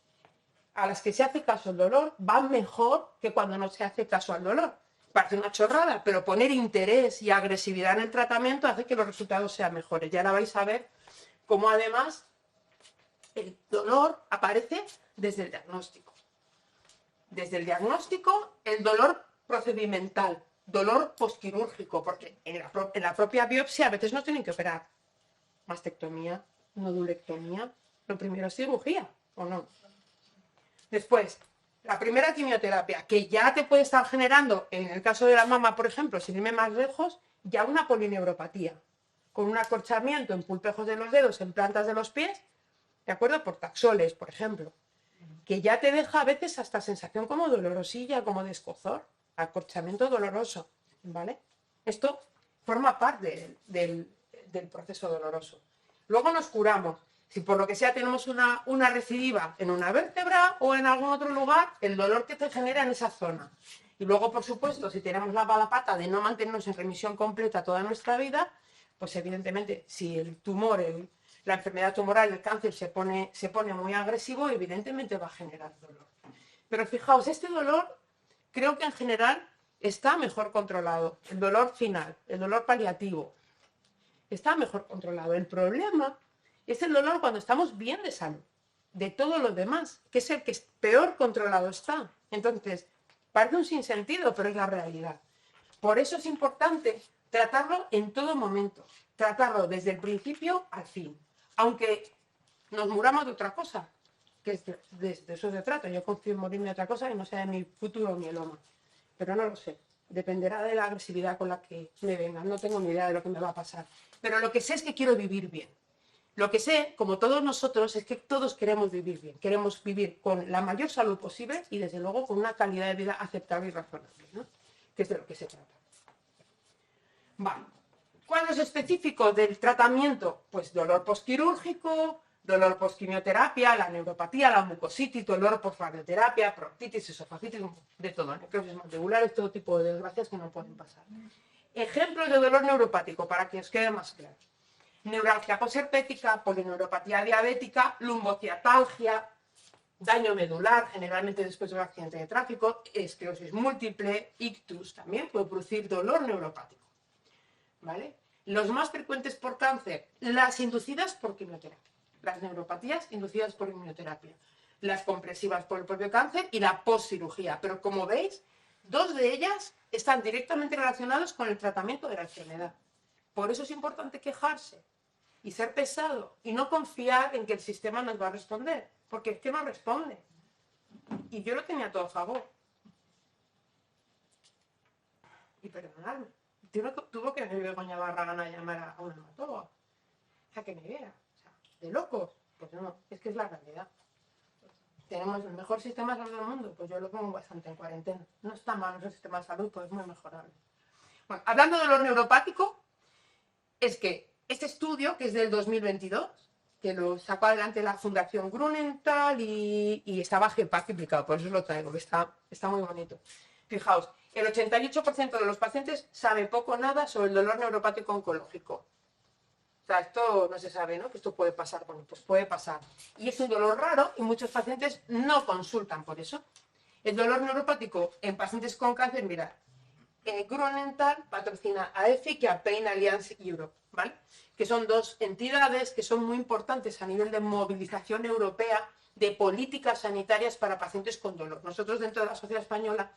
a las que se hace caso al dolor, van mejor que cuando no se hace caso al dolor. Parece una chorrada, pero poner interés y agresividad en el tratamiento hace que los resultados sean mejores. Ya ahora vais a ver cómo además el dolor aparece desde el diagnóstico. Desde el diagnóstico, el dolor procedimental, dolor postquirúrgico, porque en la propia biopsia a veces nos tienen que operar. Mastectomía, nodulectomía, lo primero es cirugía, ¿o no? Después, la primera quimioterapia, que ya te puede estar generando, en el caso de la mama, por ejemplo, sin irme más lejos, ya una polineuropatía, con un acorchamiento en pulpejos de los dedos, en plantas de los pies, ¿de acuerdo? Por taxoles, por ejemplo, que ya te deja a veces hasta sensación como dolorosilla, como de escozor, acorchamiento doloroso, ¿vale? Esto forma parte del proceso doloroso. Luego nos curamos. Si por lo que sea tenemos una recidiva en una vértebra o en algún otro lugar, el dolor que te genera en esa zona. Y luego, por supuesto, si tenemos la mala pata de no mantenernos en remisión completa toda nuestra vida, pues evidentemente, si el tumor, la enfermedad tumoral, el cáncer se pone muy agresivo, evidentemente va a generar dolor. Pero fijaos, este dolor creo que en general está mejor controlado. El dolor final, el dolor paliativo, está mejor controlado. El problema es el dolor cuando estamos bien de salud, de todo lo demás, que es el que peor controlado está. Entonces, parece un sinsentido, pero es la realidad. Por eso es importante tratarlo en todo momento, tratarlo desde el principio al fin. Aunque nos muramos de otra cosa, que de eso se trata. Yo confío en morirme de otra cosa que no sea de mi futuro mieloma. Pero no lo sé. Dependerá de la agresividad con la que me vengan. No tengo ni idea de lo que me va a pasar. Pero lo que sé es que quiero vivir bien. Lo que sé, como todos nosotros, es que todos queremos vivir bien. Queremos vivir con la mayor salud posible y, desde luego, con una calidad de vida aceptable y razonable, ¿no? Que es de lo que se trata. Vale. Cuadros específicos del tratamiento, pues dolor postquirúrgico, dolor post-quimioterapia, la neuropatía, la mucositis, dolor post-radioterapia, proctitis, esofagitis, de todo, necrosis mandibulares, todo tipo de desgracias que no pueden pasar. Ejemplos de dolor neuropático, para que os quede más claro. Neuralgia posherpética, polineuropatía diabética, lumbociatalgia, daño medular, generalmente después de un accidente de tráfico, esclerosis múltiple, ictus, también puede producir dolor neuropático. ¿Vale? Los más frecuentes por cáncer, las inducidas por quimioterapia, las neuropatías inducidas por quimioterapia, las compresivas por el propio cáncer y la postcirugía. Pero como veis, dos de ellas están directamente relacionadas con el tratamiento de la enfermedad. Por eso es importante quejarse y ser pesado y no confiar en que el sistema nos va a responder, porque es que no responde. Y yo lo tenía todo a favor. Y perdonadme, tuvo que venir Begoña Barragán a llamar a una hematóloga. O sea, que me vea. O sea, de locos. Pues no, es que es la realidad. Tenemos el mejor sistema de salud del mundo, pues yo lo pongo bastante en cuarentena. No está mal nuestro sistema de salud, pues es muy mejorable. Bueno, hablando de dolor neuropático, es que este estudio, que es del 2022, que lo sacó adelante la Fundación Grunenthal y estaba GEPAC implicado, por eso lo traigo, que está muy bonito. Fijaos, el 88% de los pacientes sabe poco o nada sobre el dolor neuropático oncológico. O sea, esto no se sabe, ¿no? Que esto puede pasar. Bueno, pues puede pasar. Y es un dolor raro y muchos pacientes no consultan por eso. El dolor neuropático en pacientes con cáncer, mirad, Grunenthal patrocina a EFIC y a Pain Alliance Europe, ¿vale? Que son dos entidades que son muy importantes a nivel de movilización europea de políticas sanitarias para pacientes con dolor. Nosotros dentro de la Sociedad Española,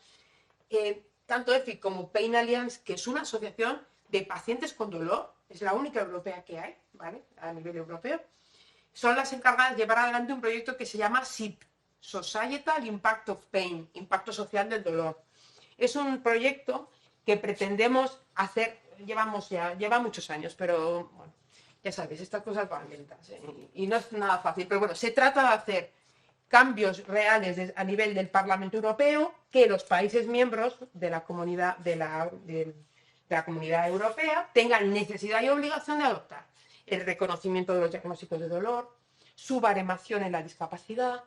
tanto EFIC como Pain Alliance, que es una asociación de pacientes con dolor, es la única europea que hay, ¿vale? A nivel europeo, son las encargadas de llevar adelante un proyecto que se llama SIP, Societal Impact of Pain, Impacto Social del Dolor. Es un proyecto que pretendemos hacer, lleva muchos años, pero bueno, ya sabéis, estas cosas van lentas, y no es nada fácil, pero bueno, se trata de hacer cambios reales a nivel del Parlamento Europeo que los países miembros de la comunidad, de la comunidad europea tengan necesidad y obligación de adoptar el reconocimiento de los diagnósticos de dolor, su baremación en la discapacidad.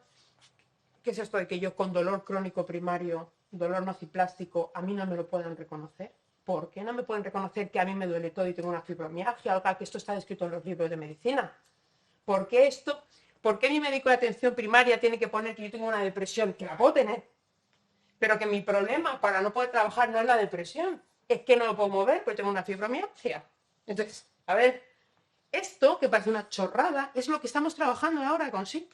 ¿Qué es esto de que yo con dolor crónico primario, dolor nociplástico, a mí no me lo pueden reconocer? ¿Por qué no me pueden reconocer que a mí me duele todo y tengo una fibromialgia? Oiga, que esto está descrito en los libros de medicina. ¿Por qué mi médico de atención primaria tiene que poner que yo tengo una depresión? Que la puedo tener, pero que mi problema para no poder trabajar no es la depresión, es que no lo puedo mover porque tengo una fibromialgia. Entonces, a ver, esto que parece una chorrada es lo que estamos trabajando ahora con SIP.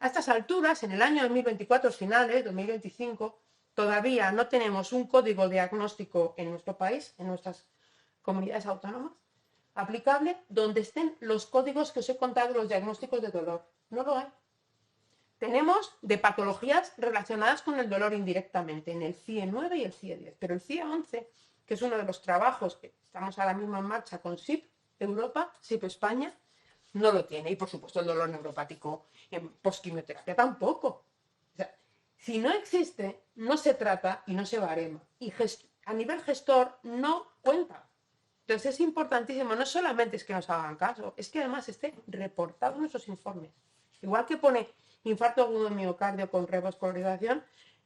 A estas alturas, en el año 2024, finales, 2025, todavía no tenemos un código diagnóstico en nuestro país, en nuestras comunidades autónomas, aplicable donde estén los códigos que os he contado, los diagnósticos de dolor. No lo hay. Tenemos de patologías relacionadas con el dolor indirectamente, en el CIE 9 y el CIE 10, pero el CIE 11, que es uno de los trabajos que estamos ahora mismo en marcha con SIP Europa, SIP España, no lo tiene. Y por supuesto el dolor neuropático en postquimioterapia tampoco. O sea, si no existe, no se trata y no se barema. Y a nivel gestor no cuenta. Entonces es importantísimo, no solamente es que nos hagan caso, es que además esté reportado en nuestros informes. Igual que pone infarto agudo de miocardio con revascularización,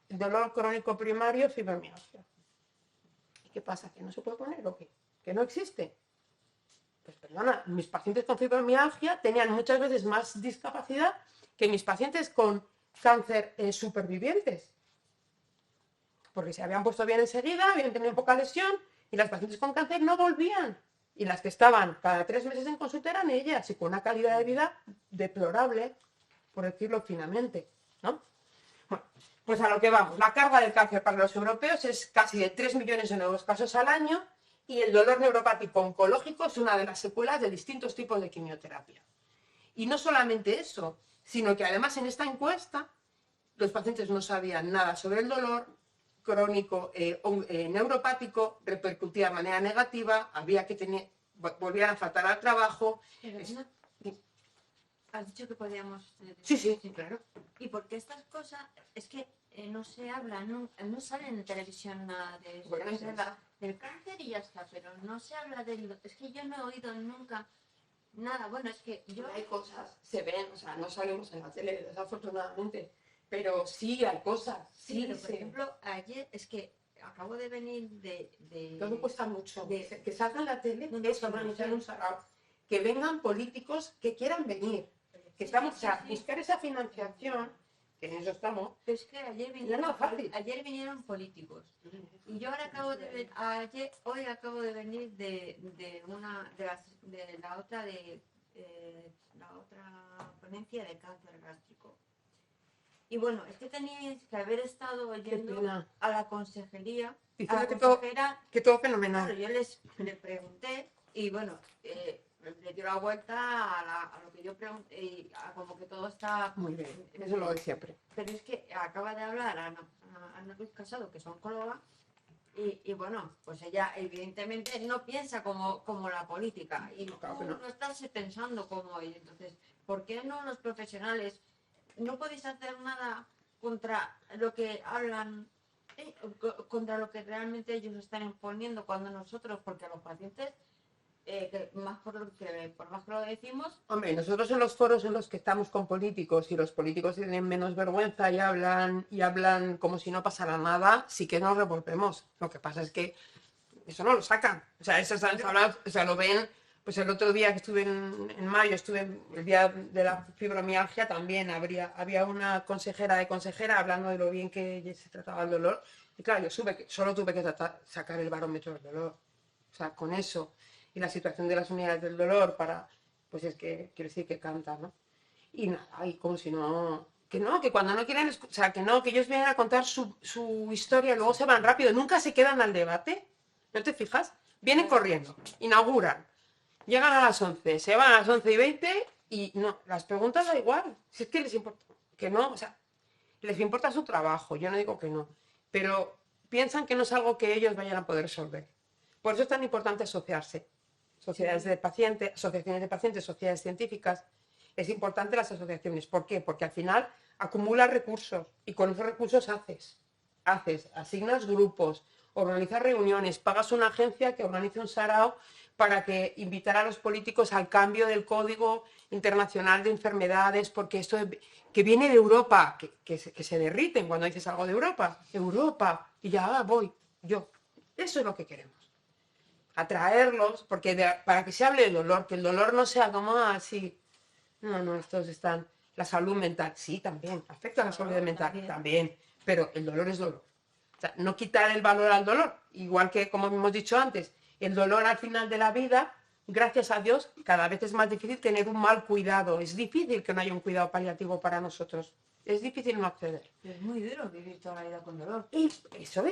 dolor crónico primario, fibromialgia. ¿Y qué pasa? ¿Que no se puede poner o qué? ¿Que no existe? Pues perdona, mis pacientes con fibromialgia tenían muchas veces más discapacidad que mis pacientes con cáncer supervivientes. Porque se habían puesto bien enseguida, habían tenido poca lesión y las pacientes con cáncer no volvían. Y las que estaban cada 3 meses en consulta eran ellas y con una calidad de vida deplorable, por decirlo finamente, ¿no? Bueno, pues a lo que vamos. La carga del cáncer para los europeos es casi de 3 millones de nuevos casos al año. Y el dolor neuropático oncológico es una de las secuelas de distintos tipos de quimioterapia. Y no solamente eso, sino que además en esta encuesta los pacientes no sabían nada sobre el dolor crónico neuropático, repercutía de manera negativa, había que volvían a faltar al trabajo. Has dicho que podíamos... Sí, claro. ¿Y por qué estas cosas? Es que no se habla, no salen en televisión nada de eso. Bueno, del cáncer y ya está, pero no se habla del... Es que yo no he oído nunca Nada, bueno, es que yo... Hay cosas, se ven, o sea, no salimos en la tele, desafortunadamente, pero sí hay cosas, Sí, sí, pero por sí. ejemplo, ayer es que acabo de venir Todo cuesta mucho. de- Que salga en la tele, No, no, es sí, organizar sí. un sarao. Que vengan políticos que quieran venir. Que Sí, estamos, sí, o sea, sí. buscar esa financiación, que en eso estamos. Pero es que ayer No vinieron, es fácil. ayer vinieron políticos. Y yo ahora acabo de hoy acabo de venir de la otra la otra ponencia de cáncer gástrico. Y bueno, es que teníais que haber estado Qué oyendo pena. a la consejería. A Diciendo la que todo, consejera, que todo claro, fenomenal. yo le pregunté y bueno, le dio la vuelta a lo que yo pregunté y como que todo está... Muy bien, eso lo doy siempre. Pero es que acaba de hablar Ana Ruiz Casado, que es oncóloga, y bueno, pues ella evidentemente no piensa como la política, y Claro que tú no. no estás pensando como ella. Entonces, ¿por qué no los profesionales no podéis hacer nada contra lo que hablan, contra lo que realmente ellos están imponiendo cuando nosotros, porque los pacientes, por más que lo decimos, Hombre, nosotros en los foros en los que estamos con políticos y los políticos tienen menos vergüenza y hablan como si no pasara nada, sí que nos revolvemos. Lo que pasa es que eso no lo sacan. O sea, eso están hablando, o sea, lo ven. Pues el otro día que estuve en mayo, el día de la fibromialgia, también había una consejera de consejera hablando de lo bien que se trataba el dolor. Y claro, solo tuve que sacar el barómetro del dolor. O sea, con eso y la situación de las unidades del dolor pues es que quiero decir que canta, ¿no? Y nada, y como si no, que cuando no quieren, o sea, que ellos vienen a contar su historia, luego se van rápido, nunca se quedan al debate, ¿no te fijas? Vienen corriendo, inauguran, llegan a las 11, se van a las 11:20 y no, las preguntas da igual, si es que les importa, que no, o sea, les importa su trabajo, yo no digo que no, pero piensan que no es algo que ellos vayan a poder resolver. Por eso es tan importante asociarse. Sociedades de pacientes, asociaciones de pacientes, sociedades científicas. Es importante las asociaciones. ¿Por qué? Porque al final acumulas recursos y con esos recursos asignas grupos, organizas reuniones, pagas una agencia que organice un sarao para que invitar a los políticos al cambio del Código Internacional de Enfermedades, porque esto que viene de Europa, que se derriten cuando dices algo de Europa, y ya voy, yo. Eso es lo que queremos. Atraerlos, porque para que se hable del dolor, que el dolor no sea como así. No, estos están. La salud mental, sí, también. Afecta a la salud mental, también. Pero el dolor es dolor. O sea, no quitar el valor al dolor. Igual que, como hemos dicho antes, el dolor al final de la vida, gracias a Dios, cada vez es más difícil tener un mal cuidado. Es difícil que no haya un cuidado paliativo para nosotros. Es difícil no acceder. es muy duro vivir toda la vida con dolor. Y eso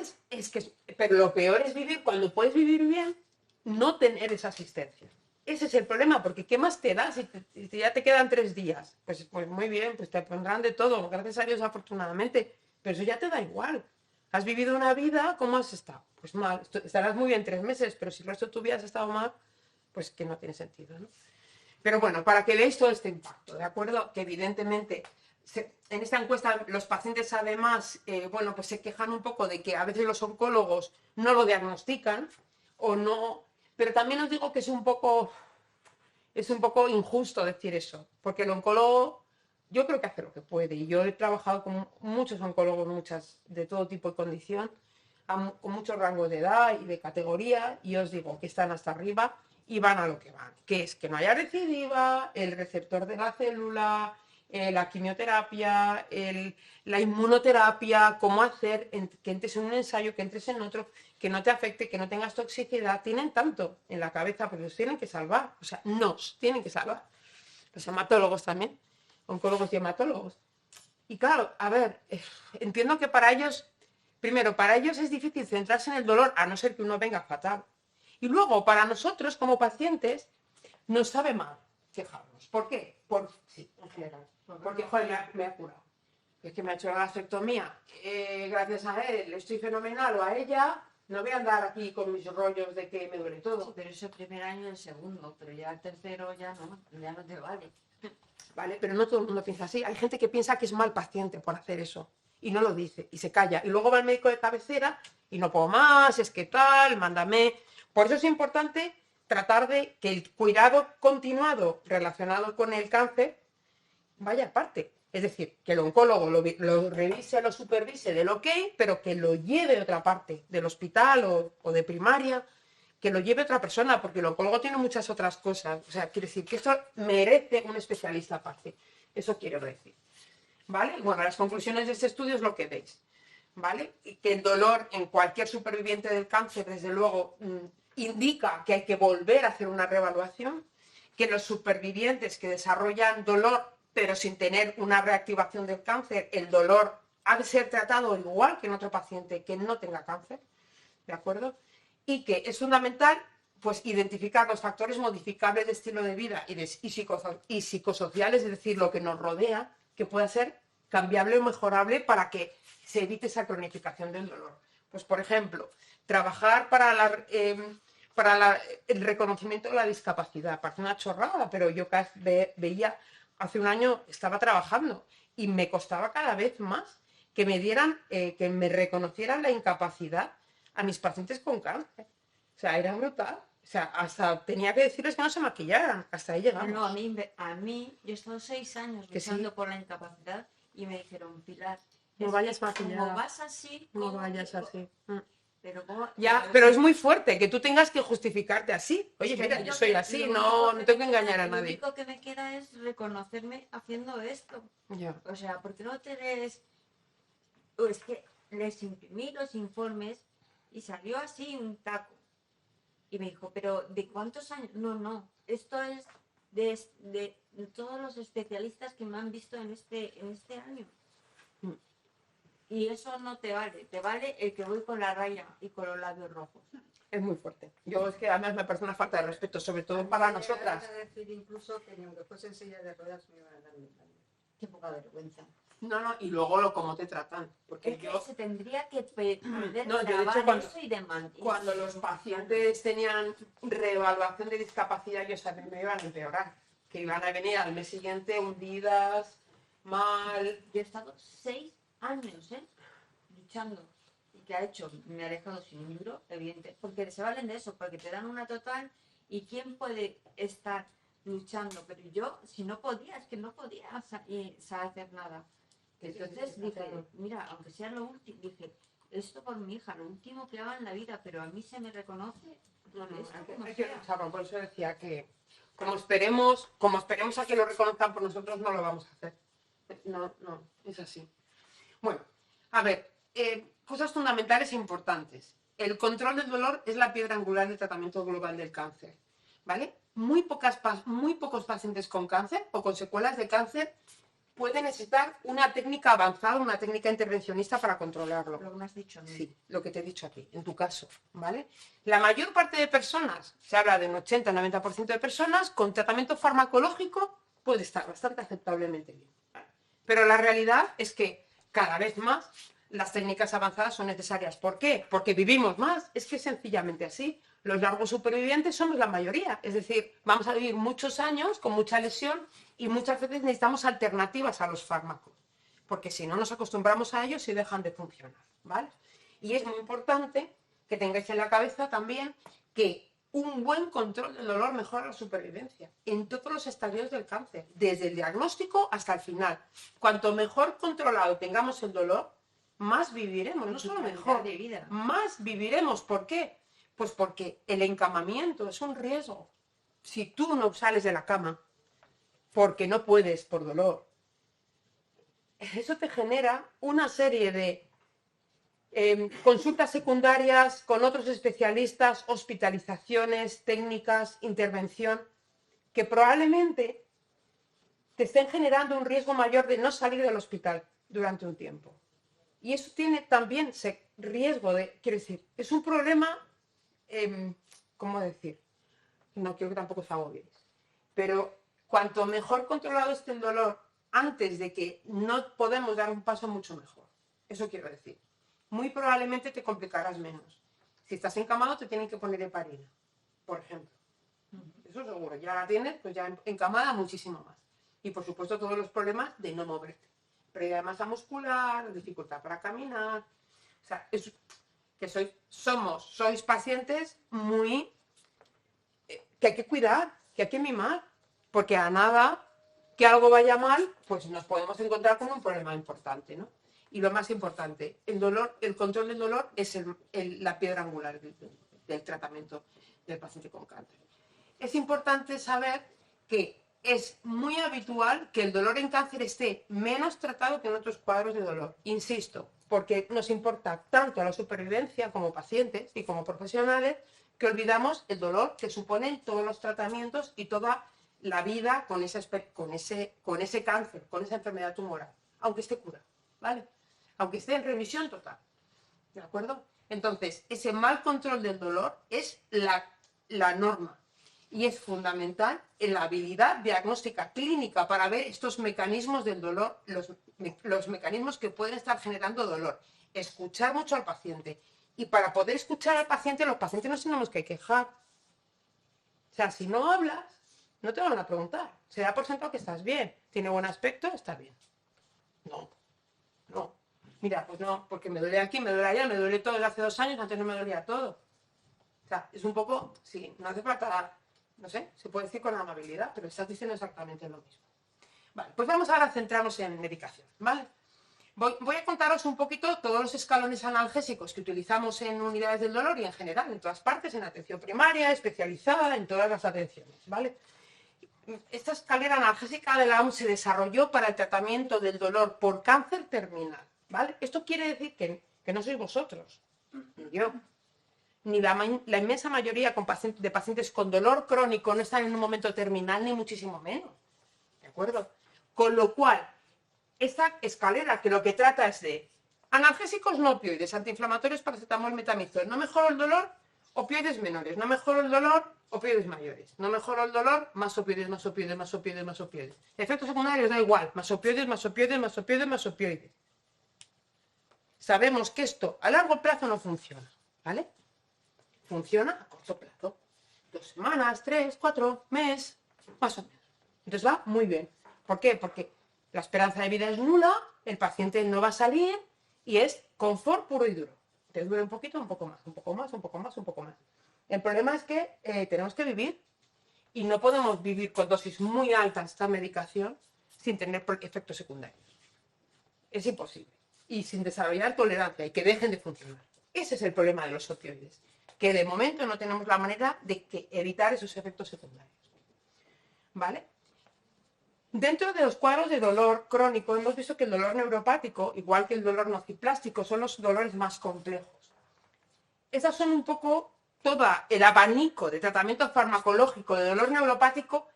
pero lo peor es vivir cuando puedes vivir bien, no tener esa asistencia. Ese es el problema, porque ¿qué más te da si ya te quedan 3 días? Pues muy bien, pues te pondrán de todo, gracias a Dios afortunadamente, pero eso ya te da igual. Has vivido una vida, ¿cómo has estado? Pues mal, estarás muy bien 3 meses, pero si el resto de tu vida has estado mal, pues que no tiene sentido, ¿no? Pero bueno, para que veáis todo este impacto, ¿de acuerdo? Que evidentemente en esta encuesta los pacientes además, pues se quejan un poco de que a veces los oncólogos no lo diagnostican o no, pero también os digo que es un poco injusto decir eso, porque el oncólogo yo creo que hace lo que puede y yo he trabajado con muchos oncólogos, de todo tipo de condición, con muchos rangos de edad y de categoría, y os digo que están hasta arriba y van a lo que van, que es que no haya recidiva, el receptor de la célula, la quimioterapia, la inmunoterapia, cómo hacer que entres en un ensayo, que entres en otro, que no te afecte, que no tengas toxicidad. Tienen tanto en la cabeza, pero los tienen que salvar, o sea, nos tienen que salvar. Los hematólogos también, oncólogos y hematólogos. Y claro, a ver, entiendo que para ellos es difícil centrarse en el dolor, a no ser que uno venga fatal. Y luego, para nosotros, como pacientes, nos sabe mal quejarnos. ¿Por qué? Sí, en general. Porque, joder, me ha curado. Es que me ha hecho la gastrectomía. Gracias a él estoy fenomenal, o a ella, no voy a andar aquí con mis rollos de que me duele todo. Sí, pero eso el primer año y el segundo, pero ya el tercero ya no te vale. Vale, pero no todo el mundo piensa así. Hay gente que piensa que es mal paciente por hacer eso y no lo dice y se calla. Y luego va al médico de cabecera y no puedo más, es que tal, mándame. Por eso es importante tratar de que el cuidado continuado relacionado con el cáncer vaya aparte. Es decir, que el oncólogo lo revise, lo supervise del ok, pero que lo lleve a otra parte del hospital o de primaria, que lo lleve otra persona, porque el oncólogo tiene muchas otras cosas. O sea, quiere decir que esto merece un especialista aparte. Eso quiero decir. ¿Vale? Bueno, las conclusiones de este estudio es lo que veis. ¿Vale? Y que el dolor en cualquier superviviente del cáncer, desde luego, indica que hay que volver a hacer una reevaluación, que los supervivientes que desarrollan dolor pero sin tener una reactivación del cáncer, el dolor ha de ser tratado igual que en otro paciente que no tenga cáncer, ¿de acuerdo? Y que es fundamental pues identificar los factores modificables de estilo de vida y psicosociales, es decir, lo que nos rodea, que pueda ser cambiable o mejorable para que se evite esa cronificación del dolor. Pues, por ejemplo, trabajar para el reconocimiento de la discapacidad. Parece una chorrada, pero yo cada vez veía, hace un año estaba trabajando y me costaba cada vez más que me dieran, que me reconocieran la incapacidad a mis pacientes con cáncer. O sea, era brutal. O sea, hasta tenía que decirles que no se maquillaran. Hasta ahí llegamos. No, a mí, yo he estado 6 años Que sí. luchando por la incapacidad y me dijeron, Pilar, No es vayas que maquillada. como vas así, No ¿cómo vayas te- así. Pero ¿cómo? Ya, pero es muy fuerte que tú tengas que justificarte así. Oye, Es que mira, lo yo soy que- así, lo no único que tengo que me engañar queda- a nadie. Lo único que me queda es reconocerme haciendo esto. Ya. O sea, porque no tenés... O es que les imprimí los informes y salió así un taco. Y me dijo, pero ¿de cuántos años? No, esto es de todos los especialistas que me han visto en este año. Mm. Y eso no te vale el que voy con la raya y con los labios rojos. Es muy fuerte. Yo es que además me parece una falta de respeto, sobre todo para nosotras. A decir incluso que ni aunque fuese en silla de ruedas me iban a dar medalla. Qué poca vergüenza. No, y luego cómo te tratan. Porque Es que yo, se tendría que poder No, yo, de hecho, grabar cuando- eso y demás. cuando los pacientes tenían reevaluación de discapacidad, yo sabía que me iban a empeorar. Que iban a venir al mes siguiente hundidas, mal. Yo he estado 6 años, luchando. ¿Y qué ha hecho? Me ha dejado sin un libro, evidente. Porque se valen de eso, porque te dan una total. ¿Y quién puede estar luchando? Pero yo, si no podía, es que no podía hacer nada. Entonces dije, mira, aunque sea lo último, dije, esto por mi hija, lo último que haga en la vida, pero a mí se me reconoce. No, esto como hay que sea. lucharlo. Por eso decía que como esperemos a que lo reconozcan por nosotros, no lo vamos a hacer. No, es así. Bueno, a ver, cosas fundamentales e importantes. El control del dolor es la piedra angular del tratamiento global del cáncer, ¿vale? Muy pocos pacientes con cáncer o con secuelas de cáncer pueden necesitar una técnica avanzada, una técnica intervencionista para controlarlo. Lo que me has dicho. ¿no? Sí, lo que te he dicho aquí, en tu caso, ¿vale? La mayor parte de personas, se habla de un 80-90% de personas, con tratamiento farmacológico puede estar bastante aceptablemente bien. ¿Vale? Pero la realidad es que cada vez más las técnicas avanzadas son necesarias. ¿Por qué? Porque vivimos más, es que es sencillamente así. Los largos supervivientes somos la mayoría, es decir, vamos a vivir muchos años con mucha lesión y muchas veces necesitamos alternativas a los fármacos, porque si no nos acostumbramos a ellos y dejan de funcionar, ¿vale? Y es muy importante que tengáis en la cabeza también que un buen control del dolor mejora la supervivencia en todos los estadios del cáncer, desde el diagnóstico hasta el final. Cuanto mejor controlado tengamos el dolor, más viviremos, no solo mejor, de vida. más viviremos. ¿Por qué? Pues porque el encamamiento es un riesgo. Si tú no sales de la cama porque no puedes por dolor, eso te genera una serie de consultas secundarias con otros especialistas, hospitalizaciones, técnicas, intervención, que probablemente te estén generando un riesgo mayor de no salir del hospital durante un tiempo. Y eso tiene también ese riesgo de, quiero decir, es un problema, ¿cómo decir? No quiero que tampoco os agobiéis, pero cuanto mejor controlado esté el dolor antes de que no podemos dar un paso, mucho mejor. Eso quiero decir. Muy probablemente te complicarás menos. Si estás encamado, te tienen que poner heparina, por ejemplo. Eso seguro. Ya la tienes, pues ya encamada muchísimo más. Y por supuesto todos los problemas de no moverte. Pérdida de masa muscular, dificultad para caminar. O sea, sois pacientes muy que hay que cuidar, que hay que mimar, porque a nada que algo vaya mal, pues nos podemos encontrar con un problema importante, ¿no? Y lo más importante, el control del dolor es la piedra angular del tratamiento del paciente con cáncer. Es importante saber que es muy habitual que el dolor en cáncer esté menos tratado que en otros cuadros de dolor. Insisto, porque nos importa tanto a la supervivencia como pacientes y como profesionales que olvidamos el dolor que suponen todos los tratamientos y toda la vida con ese cáncer, con esa enfermedad tumoral, aunque esté curado, ¿vale? Aunque esté en remisión total, ¿de acuerdo? Entonces, ese mal control del dolor es la norma y es fundamental en la habilidad diagnóstica clínica para ver estos mecanismos del dolor, los mecanismos que pueden estar generando dolor. Escuchar mucho al paciente. Y para poder escuchar al paciente, los pacientes nos tenemos que quejar. O sea, si no hablas, no te van a preguntar. Se da por sentado que estás bien. ¿Tiene buen aspecto? Está bien. No. Mira, pues no, porque me duele aquí, me duele allá, me duele todo desde hace 2 años, antes no me dolía todo. O sea, es un poco, sí, no hace falta, no sé, se puede decir con amabilidad, pero estás diciendo exactamente lo mismo. Vale, pues vamos ahora a centrarnos en medicación, ¿vale? Voy a contaros un poquito todos los escalones analgésicos que utilizamos en unidades del dolor y en general, en todas partes, en atención primaria, especializada, en todas las atenciones, ¿vale? Esta escalera analgésica de la OMS se desarrolló para el tratamiento del dolor por cáncer terminal, ¿vale? Esto quiere decir que no sois vosotros, ni yo, ni la inmensa mayoría de pacientes con dolor crónico no están en un momento terminal, ni muchísimo menos, ¿de acuerdo? Con lo cual, esta escalera que lo que trata es de analgésicos no opioides, antiinflamatorios, paracetamol, metamizol, no mejoro el dolor, opioides menores, no mejoro el dolor, opioides mayores, no mejoro el dolor, más opioides, más opioides, más opioides, más opioides. Efectos secundarios da igual, más opioides, más opioides, más opioides, más opioides. Sabemos que esto a largo plazo no funciona, ¿vale? Funciona a corto plazo. 2 semanas, 3, 4, mes, más o menos. Entonces va muy bien. ¿Por qué? Porque la esperanza de vida es nula, el paciente no va a salir y es confort puro y duro. Te dura un poquito, un poco más, un poco más, un poco más, un poco más. El problema es que tenemos que vivir y no podemos vivir con dosis muy altas de esta medicación sin tener efectos secundarios. Es imposible. Y sin desarrollar tolerancia y que dejen de funcionar. Ese es el problema de los opioides, que de momento no tenemos la manera de evitar esos efectos secundarios. ¿Vale? Dentro de los cuadros de dolor crónico hemos visto que el dolor neuropático, igual que el dolor nociplástico, son los dolores más complejos. Esas son un poco todo el abanico de tratamiento farmacológico de dolor neuropático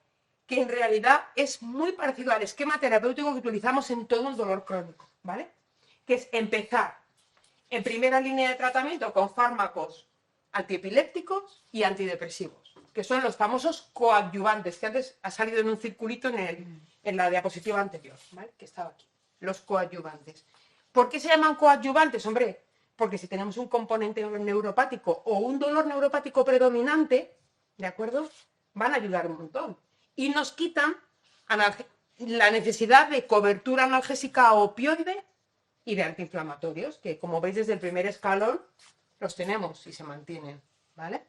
que en realidad es muy parecido al esquema terapéutico que utilizamos en todo el dolor crónico, ¿vale? Que es empezar en primera línea de tratamiento con fármacos antiepilépticos y antidepresivos, que son los famosos coadyuvantes, que antes ha salido en un circulito en la diapositiva anterior, ¿vale? Que estaba aquí, los coadyuvantes. ¿Por qué se llaman coadyuvantes? Hombre, porque si tenemos un componente neuropático o un dolor neuropático predominante, ¿de acuerdo? Van a ayudar un montón. Y nos quitan la necesidad de cobertura analgésica opioide y de antiinflamatorios, que como veis desde el primer escalón los tenemos y se mantienen, ¿vale?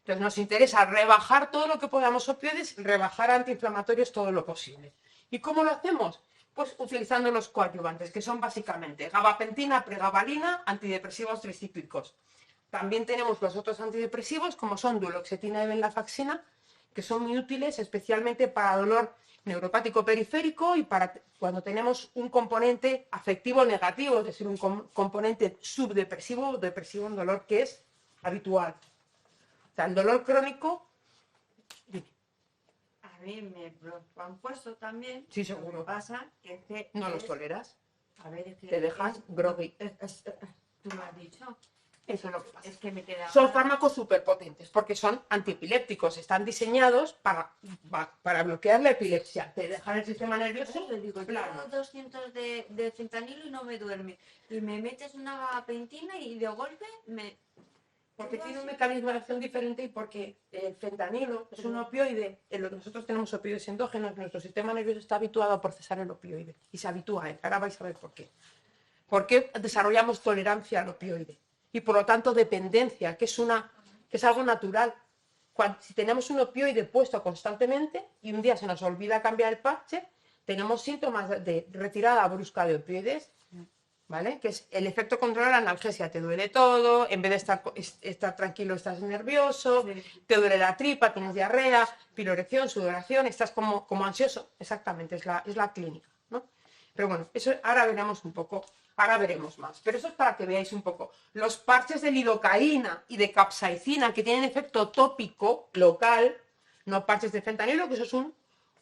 Entonces nos interesa rebajar todo lo que podamos opioides, rebajar antiinflamatorios todo lo posible. ¿Y cómo lo hacemos? Pues utilizando los coadyuvantes, que son básicamente gabapentina, pregabalina, antidepresivos tricíclicos. También tenemos los otros antidepresivos, como son duloxetina y venlafaxina, que son muy útiles especialmente para dolor neuropático periférico y para cuando tenemos un componente afectivo negativo, es decir, un componente subdepresivo o depresivo, un dolor que es habitual. O sea, el dolor crónico... A mí me lo han puesto también. Sí, seguro. Lo que pasa es que... No los toleras. A ver, es que... Te dejas groggy. Tú lo has dicho. Eso es lo que pasa. Es que me queda... Son fármacos superpotentes porque son antiepilépticos. Están diseñados para bloquear la epilepsia. Te dejan el sistema nervioso Te digo, plano. tengo 200 de fentanilo y no me duerme. Y me metes una gabapentina y de golpe me... Porque tiene un mecanismo de acción diferente y porque el fentanilo es un opioide. Nosotros tenemos opioides endógenos. Nuestro sistema nervioso está habituado a procesar el opioide. Y se habitúa a él. Ahora vais a ver por qué. ¿Por qué desarrollamos tolerancia al opioide? Y por lo tanto dependencia, que es algo natural. Si tenemos un opioide puesto constantemente y un día se nos olvida cambiar el parche, tenemos síntomas de retirada brusca de opioides, ¿vale? Que es el efecto contrario a la analgesia. Te duele todo, en vez de estar tranquilo estás nervioso, te duele la tripa, tienes diarrea, pilorección, sudoración, estás como ansioso. Exactamente, es la clínica, ¿no? Pero bueno, eso ahora veremos un poco, ahora veremos más. Pero eso es para que veáis un poco. Los parches de lidocaína y de capsaicina que tienen efecto tópico local, no parches de fentanilo, que eso es un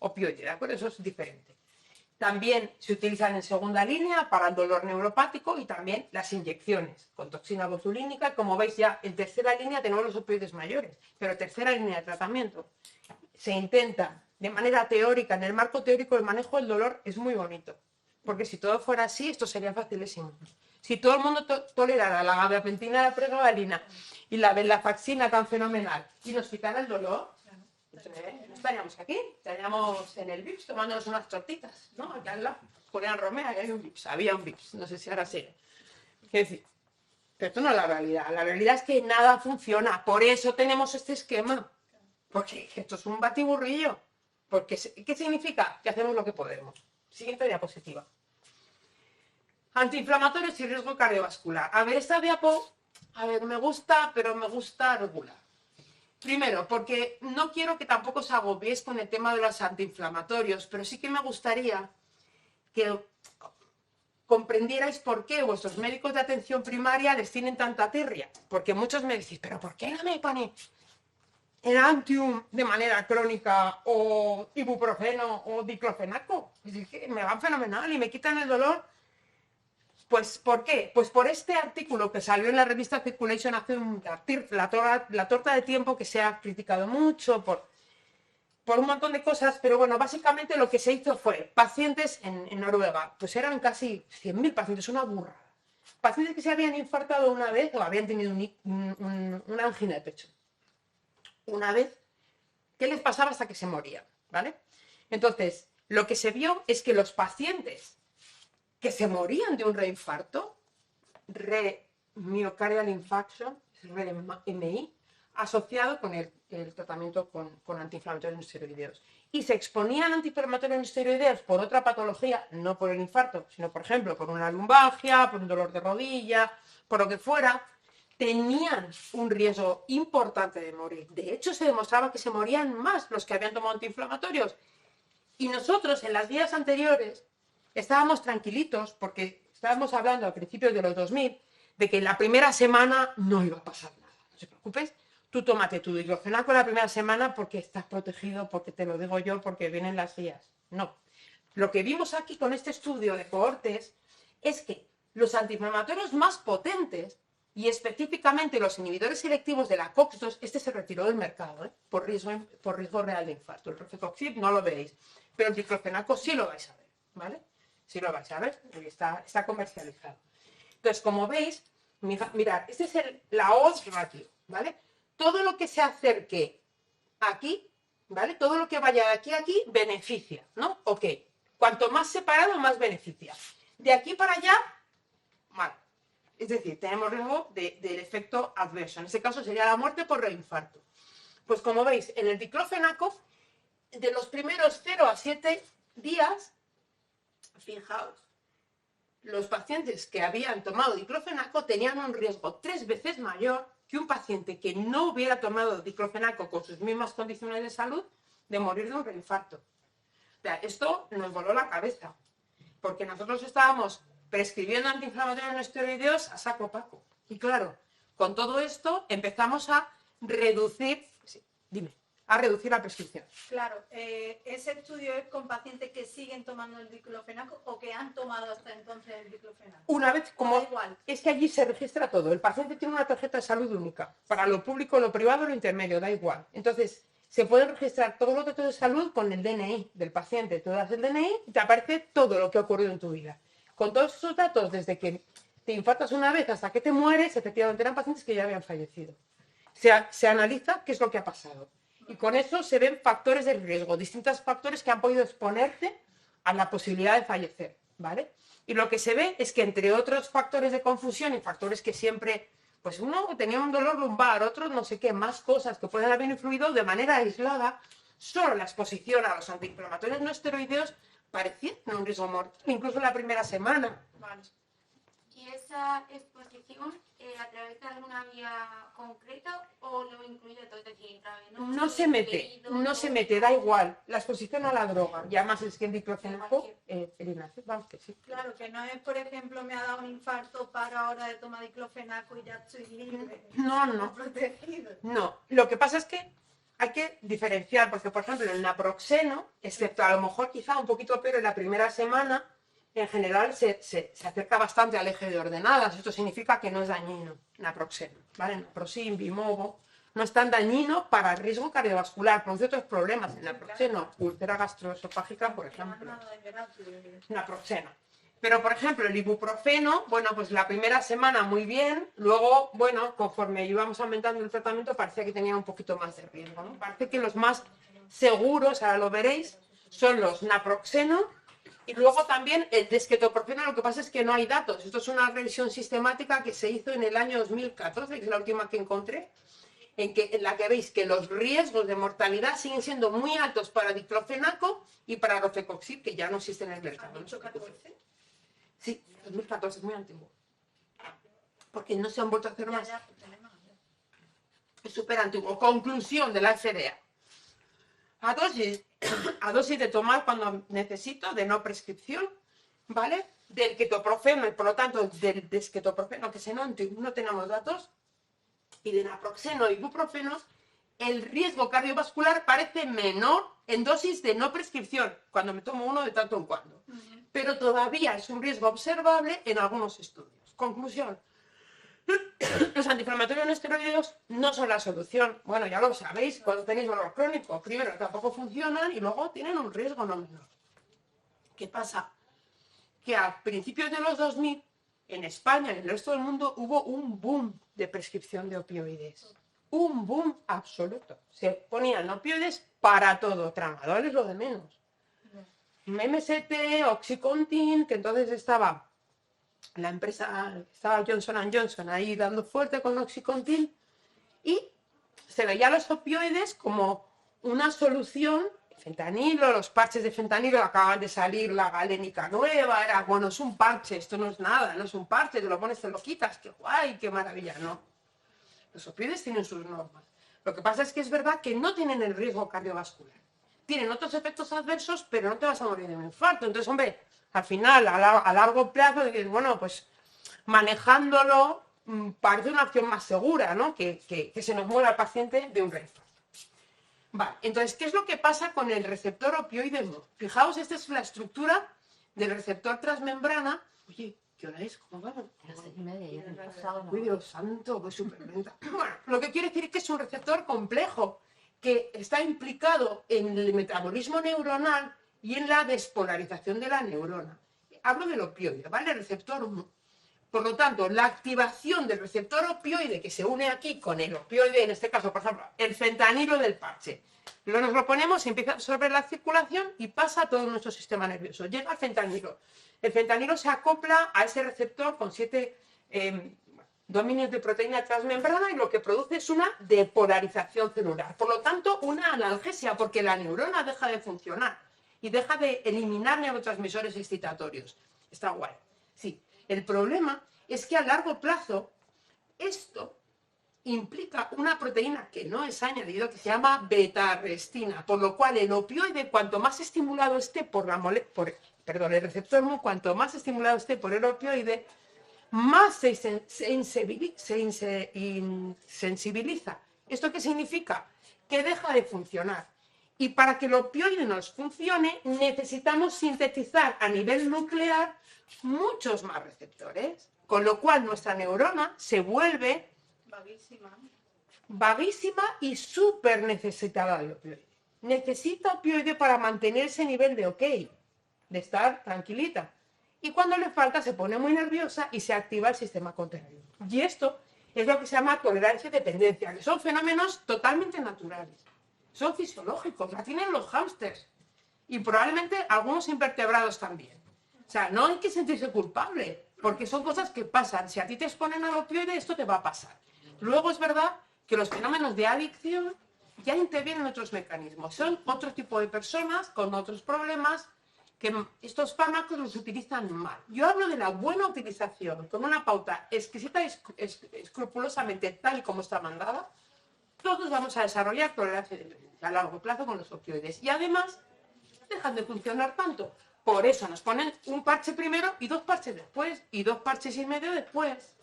opioide, ¿de acuerdo? Eso es diferente. También se utilizan en segunda línea para el dolor neuropático y también las inyecciones con toxina botulínica. Como veis ya en tercera línea tenemos los opioides mayores, pero tercera línea de tratamiento se intenta de manera teórica, en el marco teórico el manejo del dolor es muy bonito, porque si todo fuera así esto sería facilísimo. Si todo el mundo tolerara la gabapentina, la pregabalina y la venlafaxina tan fenomenal y nos quitara el dolor, no estaríamos aquí, estaríamos en el VIPS tomándonos unas tortitas, ¿no? Aquí al lado, Julián Romea, que hay un VIPS, había un VIPS, no sé si ahora sigue. Quiero decir, pero esto no es la realidad es que nada funciona, por eso tenemos este esquema, porque esto es un batiburrillo, porque ¿qué significa? Que hacemos lo que podemos. Siguiente diapositiva. Antiinflamatorios y riesgo cardiovascular. A ver, esta diapo, me gusta, pero me gusta regular. Primero, porque no quiero que tampoco os agobiéis con el tema de los antiinflamatorios, pero sí que me gustaría que comprendierais por qué vuestros médicos de atención primaria les tienen tanta tirria. Porque muchos me decís, ¿pero por qué no me pone el Antium de manera crónica o ibuprofeno o diclofenaco? Es decir, que me van fenomenal y me quitan el dolor. Pues, ¿por qué? Pues por este artículo que salió en la revista Circulation hace la torta de tiempo que se ha criticado mucho por un montón de cosas, pero bueno, básicamente lo que se hizo fue pacientes en Noruega, pues eran casi 100.000 pacientes, una burrada. Pacientes que se habían infartado una vez o habían tenido una angina de pecho. Una vez, ¿qué les pasaba hasta que se morían? ¿Vale? Entonces, lo que se vio es que los pacientes que se morían de un reinfarto, myocardial infarction, RMI, asociado con el tratamiento con antiinflamatorios no esteroideos. Y se exponían a antiinflamatorios no esteroideos por otra patología, no por el infarto, sino, por ejemplo, por una lumbalgia, por un dolor de rodilla, por lo que fuera, tenían un riesgo importante de morir. De hecho, se demostraba que se morían más los que habían tomado antiinflamatorios. Y nosotros, en las guías anteriores, estábamos tranquilitos porque estábamos hablando a principios de los 2000 de que la primera semana no iba a pasar nada. No te preocupes, tú tómate tu diclofenaco la primera semana porque estás protegido, porque te lo digo yo, porque vienen las guías. No. Lo que vimos aquí con este estudio de cohortes es que los antiinflamatorios más potentes y específicamente los inhibidores selectivos de la COX-2, este se retiró del mercado, por riesgo real de infarto. El Rofecoxib no lo veis, pero el diclofenaco sí lo vais a ver, ¿vale? Sí lo vais a ver, porque está comercializado. Entonces, como veis, mirad, este es la odds ratio, ¿vale? Todo lo que se acerque aquí, ¿vale? Todo lo que vaya de aquí a aquí beneficia, ¿no? Ok. Cuanto más separado, más beneficia. De aquí para allá, mal. Es decir, tenemos riesgo del efecto adverso. En este caso sería la muerte por reinfarto. Pues como veis, en el diclofenaco, de los primeros 0 a 7 días, fijaos, los pacientes que habían tomado diclofenaco tenían un riesgo 3 veces mayor que un paciente que no hubiera tomado diclofenaco con sus mismas condiciones de salud de morir de un reinfarto. O sea, esto nos voló la cabeza, porque nosotros estábamos prescribiendo antiinflamatorios no esteroideos a saco paco. Y claro, con todo esto empezamos a reducir, la prescripción. Claro, ese estudio es con pacientes que siguen tomando el diclofenaco o que han tomado hasta entonces el diclofenaco. Una vez, como Da igual. es que allí se registra todo, el paciente tiene una tarjeta de salud única, para lo público, lo privado, lo intermedio, da igual. Entonces, se pueden registrar todos los datos de salud con el DNI del paciente. Tú das el DNI y te aparece todo lo que ha ocurrido en tu vida. Con todos esos datos, desde que te infartas una vez hasta que te mueres, efectivamente eran pacientes que ya habían fallecido. Se analiza qué es lo que ha pasado. Y con eso se ven factores de riesgo, distintos factores que han podido exponerte a la posibilidad de fallecer, ¿vale? Y lo que se ve es que entre otros factores de confusión y factores que siempre pues uno tenía un dolor lumbar, otro no sé qué, más cosas que pueden haber influido de manera aislada. Solo la exposición a los antiinflamatorios no esteroideos parecía tener un riesgo mortal, incluso en la primera semana. Vale. ¿Y esa exposición a través de alguna vía concreta o lo incluye todo? Es decir, No se mete, no se mete, da igual. La exposición a la droga, y además es que el diclofenaco, vamos que sí. Claro, que no es, por ejemplo, me ha dado un infarto, para ahora de tomar diclofenaco y ya estoy libre. No. Protegido. No, lo que pasa es que hay que diferenciar, porque por ejemplo el naproxeno, excepto a lo mejor quizá un poquito peor en la primera semana, en general se acerca bastante al eje de ordenadas. Esto significa que no es dañino, naproxeno, ¿vale? Naproxen, Vimovo, no es tan dañino para el riesgo cardiovascular, produce otros problemas. El naproxeno, úlcera gastroesofágica, por ejemplo. Naproxeno. Pero, por ejemplo, el ibuprofeno, bueno, pues la primera semana muy bien, luego, bueno, conforme íbamos aumentando el tratamiento, parecía que tenía un poquito más de riesgo, ¿no? Parece que los más seguros, ahora lo veréis, son los naproxeno y luego también el desquetoprofeno. Lo que pasa es que no hay datos. Esto es una revisión sistemática que se hizo en el año 2014, que es la última que encontré, en la que veis que los riesgos de mortalidad siguen siendo muy altos para diclofenaco y para rofecoxib, que ya no existen en el mercado. ¿No? Sí, 2014, es muy antiguo. Porque no se han vuelto a hacer más. Es súper antiguo. Conclusión de la FDA. A dosis de tomar cuando necesito, de no prescripción, ¿vale? Del ketoprofeno y por lo tanto del desquetoprofeno, que no tenemos datos, y de naproxeno y ibuprofeno, el riesgo cardiovascular parece menor en dosis de no prescripción, cuando me tomo uno de tanto en cuando. Pero todavía es un riesgo observable en algunos estudios. Conclusión. Los antiinflamatorios no esteroideos no son la solución. Bueno, ya lo sabéis, cuando tenéis dolor crónico, primero tampoco funcionan y luego tienen un riesgo no menor. ¿Qué pasa? Que a principios de los 2000, en España y en el resto del mundo, hubo un boom de prescripción de opioides. Un boom absoluto. Se ponían opioides para todo, tramadores lo de menos. MST, Oxycontin, que entonces estaba la empresa, estaba Johnson & Johnson ahí dando fuerte con Oxycontin, y se veía los opioides como una solución. Fentanilo, los parches de fentanilo, acaban de salir la galénica nueva, era, bueno, es un parche, esto no es nada, no es un parche, te lo pones, te lo quitas, qué guay, qué maravilla, no. Los opioides tienen sus normas. Lo que pasa es que es verdad que no tienen el riesgo cardiovascular. Tienen otros efectos adversos, pero no te vas a morir de un infarto. Entonces, hombre, al final, a largo plazo, dices, bueno, pues manejándolo parece una opción más segura, ¿no? Que se nos muera el paciente de un reinfarto. Vale, entonces, ¿qué es lo que pasa con el receptor opioide MO? Fijaos, esta es la estructura del receptor transmembrana. Oye, ¿qué hora es? ¿Cómo vamos? Las 6:30, ya hemos pasado. Uy, Dios santo, qué súper lenta. Bueno, lo que quiere decir es que es un receptor complejo, que está implicado en el metabolismo neuronal y en la despolarización de la neurona. Hablo del opioide, ¿vale? El receptor MO. Por lo tanto, la activación del receptor opioide que se une aquí con el opioide, en este caso, por ejemplo, el fentanilo del parche, nos lo ponemos, empieza a absorber la circulación y pasa a todo nuestro sistema nervioso. Llega el fentanilo. El fentanilo se acopla a ese receptor con 7 dominios de proteína transmembrana y lo que produce es una depolarización celular. Por lo tanto, una analgesia, porque la neurona deja de funcionar y deja de eliminar neurotransmisores excitatorios. Está guay. Sí. El problema es que a largo plazo esto implica una proteína que no es añadido, que se llama beta-arrestina, por lo cual el opioide, cuanto más estimulado esté el receptor MO, cuanto más estimulado esté por el opioide, más se insensibiliza. ¿Esto qué significa? Que deja de funcionar. Y para que el opioide nos funcione, necesitamos sintetizar a nivel nuclear muchos más receptores, con lo cual nuestra neurona se vuelve vaguísima y súper necesitada de opioide. Necesita opioide para mantener ese nivel de ok, de estar tranquilita. Y cuando le falta se pone muy nerviosa y se activa el sistema contrario. Y esto es lo que se llama tolerancia y dependencia, que son fenómenos totalmente naturales. Son fisiológicos, la tienen los hámsters y probablemente algunos invertebrados también. O sea, no hay que sentirse culpable. porque son cosas que pasan. Si a ti te exponen al opioide, esto te va a pasar. Luego es verdad que los fenómenos de adicción ya intervienen otros mecanismos. Son otro tipo de personas con otros problemas que estos fármacos los utilizan mal. Yo hablo de la buena utilización, con una pauta exquisita y escrupulosamente tal y como está mandada. Todos vamos a desarrollar tolerancia y dependencia a largo plazo con los opioides. Y además, dejan de funcionar tanto. Por eso nos ponen un parche primero y 2 parches después, y 2 parches y medio después.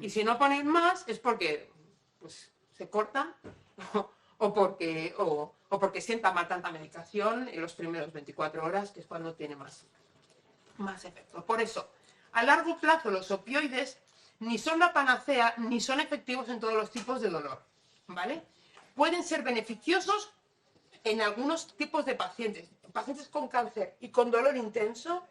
Y si no ponen más es porque pues, se cortan o porque sienta mal tanta medicación en los primeros 24 horas, que es cuando tiene más efecto. Por eso, a largo plazo los opioides ni son la panacea ni son efectivos en todos los tipos de dolor, ¿vale? Pueden ser beneficiosos en algunos tipos de pacientes. Pacientes con cáncer y con dolor intenso,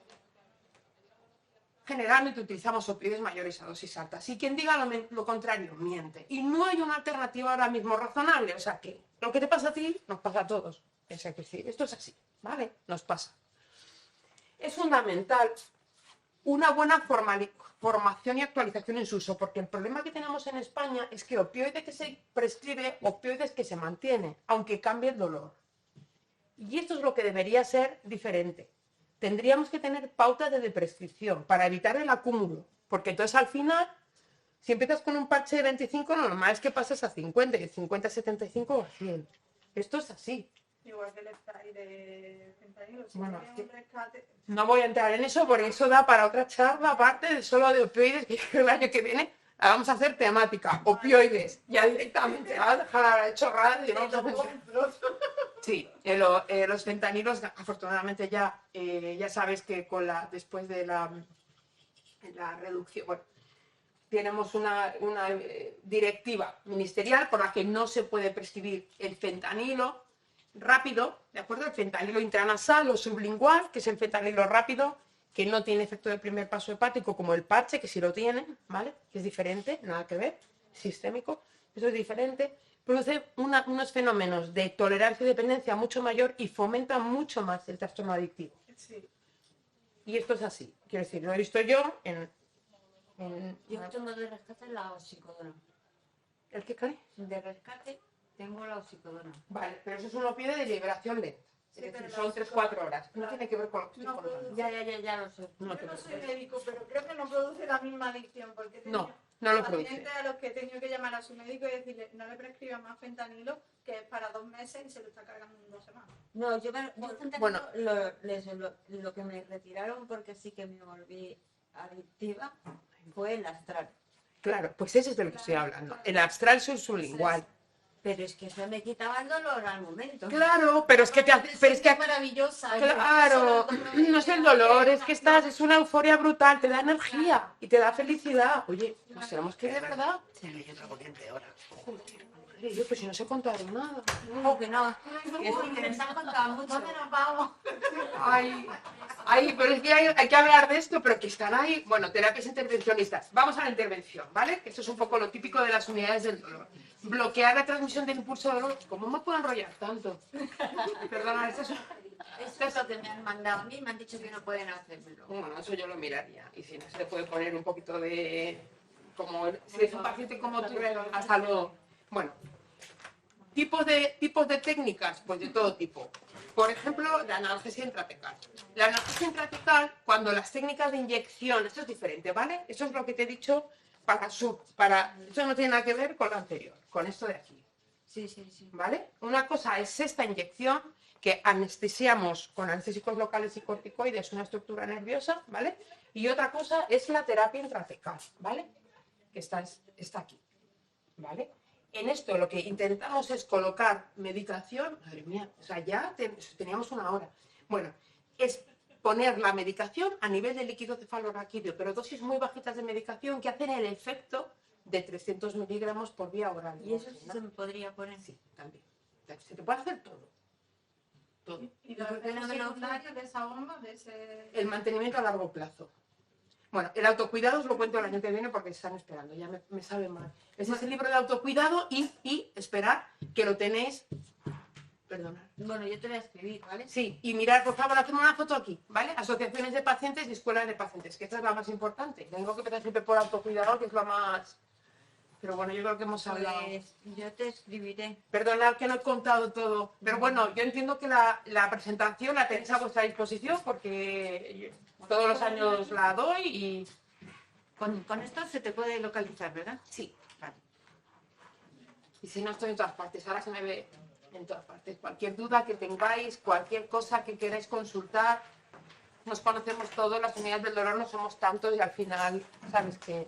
generalmente utilizamos opioides mayores a dosis altas. Y quien diga lo contrario, miente. Y no hay una alternativa ahora mismo razonable. O sea que lo que te pasa a ti, nos pasa a todos. Es decir, esto es así, ¿vale? Nos pasa. Es fundamental una buena formación y actualización en su uso, porque el problema que tenemos en España es que opioide que se prescribe, opioides que se mantiene, aunque cambie el dolor. Y esto es lo que debería ser diferente. Tendríamos que tener pautas de prescripción para evitar el acúmulo, porque entonces al final, si empiezas con un parche de 25, lo normal es que pases a 50, y de 50 a 75 o a 100. Esto es así. Igual que el spray de fentanilo, si Bueno, tiene un rescate. No voy a entrar en eso porque eso da para otra charla, aparte de solo de opioides, que el año que viene la vamos a hacer temática, opioides. Ya directamente, vas a dejar de chorradas y vamos a hacer... Sí, los fentanilos, afortunadamente ya sabes que después de la reducción, bueno, tenemos una directiva ministerial por la que no se puede prescribir el fentanilo rápido, ¿de acuerdo? El fentanilo intranasal o sublingual, que es el fentanilo rápido, que no tiene efecto de primer paso hepático como el parche, que sí lo tiene, ¿vale? Que es diferente, nada que ver, sistémico, eso es diferente. Produce unos fenómenos de tolerancia y dependencia mucho mayor y fomenta mucho más el trastorno adictivo. Sí. Y esto es así. Quiero decir, lo he visto yo Yo tengo de rescate la oxicodona. ¿El qué cae? De rescate tengo la oxicodona. Vale, pero eso es un opioide de liberación lenta. Sí, Es pero decir, son 3-4 horas. No tiene que ver con lo que estoy No, contando. Ya lo sé. No te Yo no soy preocupes. médico, pero creo que no produce la misma adicción, porque he No, tenido no lo produce. pacientes a los que he tenido que llamar a su médico y decirle no le prescriban más fentanilo, que es para 2 meses y se lo está cargando en 2 semanas. No, yo fentanilo Bueno. lo que me retiraron porque sí que me volví adictiva fue el astral. Claro, pues ese es de lo que estoy hablando. El astral sublingual. Pero es que eso me quitaba el dolor al momento. Claro, pero es que Es maravillosa. Claro, no es el dolor, es que es una euforia brutal, te da energía y te da felicidad. Oye, nos tenemos que ir de verdad. Estoy leyendo algo bien de ahora. Madre, yo, pues si no se contaron nada. No, que no. Que les han contado mucho. ¿Dónde nos vamos? Ay, pero es que hay que hablar de esto, pero que están ahí. Bueno, terapias intervencionistas. Vamos a la intervención, ¿vale? Esto es un poco lo típico de las unidades del dolor. Bloquear la transmisión del impulso de dolor. ¿Cómo me puedo enrollar tanto? Perdona, esto es... Eso es lo que me han mandado a mí, me han dicho que no pueden hacérmelo. Bueno, eso yo lo miraría. Y si no, se le puede poner un poquito de... Como si es un paciente como tú, hasta luego. Bueno, tipos de técnicas, pues de todo tipo. Por ejemplo, la analgesia intratecal. La analgesia intratecal, cuando las técnicas de inyección, esto es diferente, ¿vale? Eso es lo que te he dicho eso no tiene nada que ver con lo anterior, con esto de aquí, Sí. ¿vale? Una cosa es esta inyección, que anestesiamos con anestésicos locales y corticoides una estructura nerviosa, ¿vale? Y otra cosa es la terapia intratecal, ¿vale? Que está aquí, ¿vale? En esto lo que intentamos es colocar medicación, madre mía, o sea, ya teníamos 1 hora. Bueno, es poner la medicación a nivel de líquido cefalorraquídeo, pero dosis muy bajitas de medicación que hacen el efecto de 300 miligramos por vía oral. Y eso sí se me podría poner. Sí, también. Se te puede hacer todo. Todo. Y los efectos secundarios de esa bomba, de ese... El mantenimiento a largo plazo. Bueno, el autocuidado os lo cuento el año que viene porque están esperando, ya me sabe mal. Ese es el libro de autocuidado y esperar que lo tenéis Perdona. Bueno, yo te voy a escribir, ¿vale? Sí, y mirar, por favor, hacemos una foto aquí, ¿vale? Asociaciones de pacientes y escuelas de pacientes, que esta es la más importante. Tengo que empezar siempre por autocuidado, que es la más... Pero bueno, yo creo que hemos hablado... Pues yo te escribiré. Perdonad que no he contado todo, pero bueno, yo entiendo que la presentación la tenéis a vuestra disposición porque todos los años la doy y... Con esto se te puede localizar, ¿verdad? Sí, vale. Y si no, estoy en todas partes, ahora se me ve en todas partes. Cualquier duda que tengáis, cualquier cosa que queráis consultar, nos conocemos todos, las unidades del dolor no somos tantos y al final, sabes que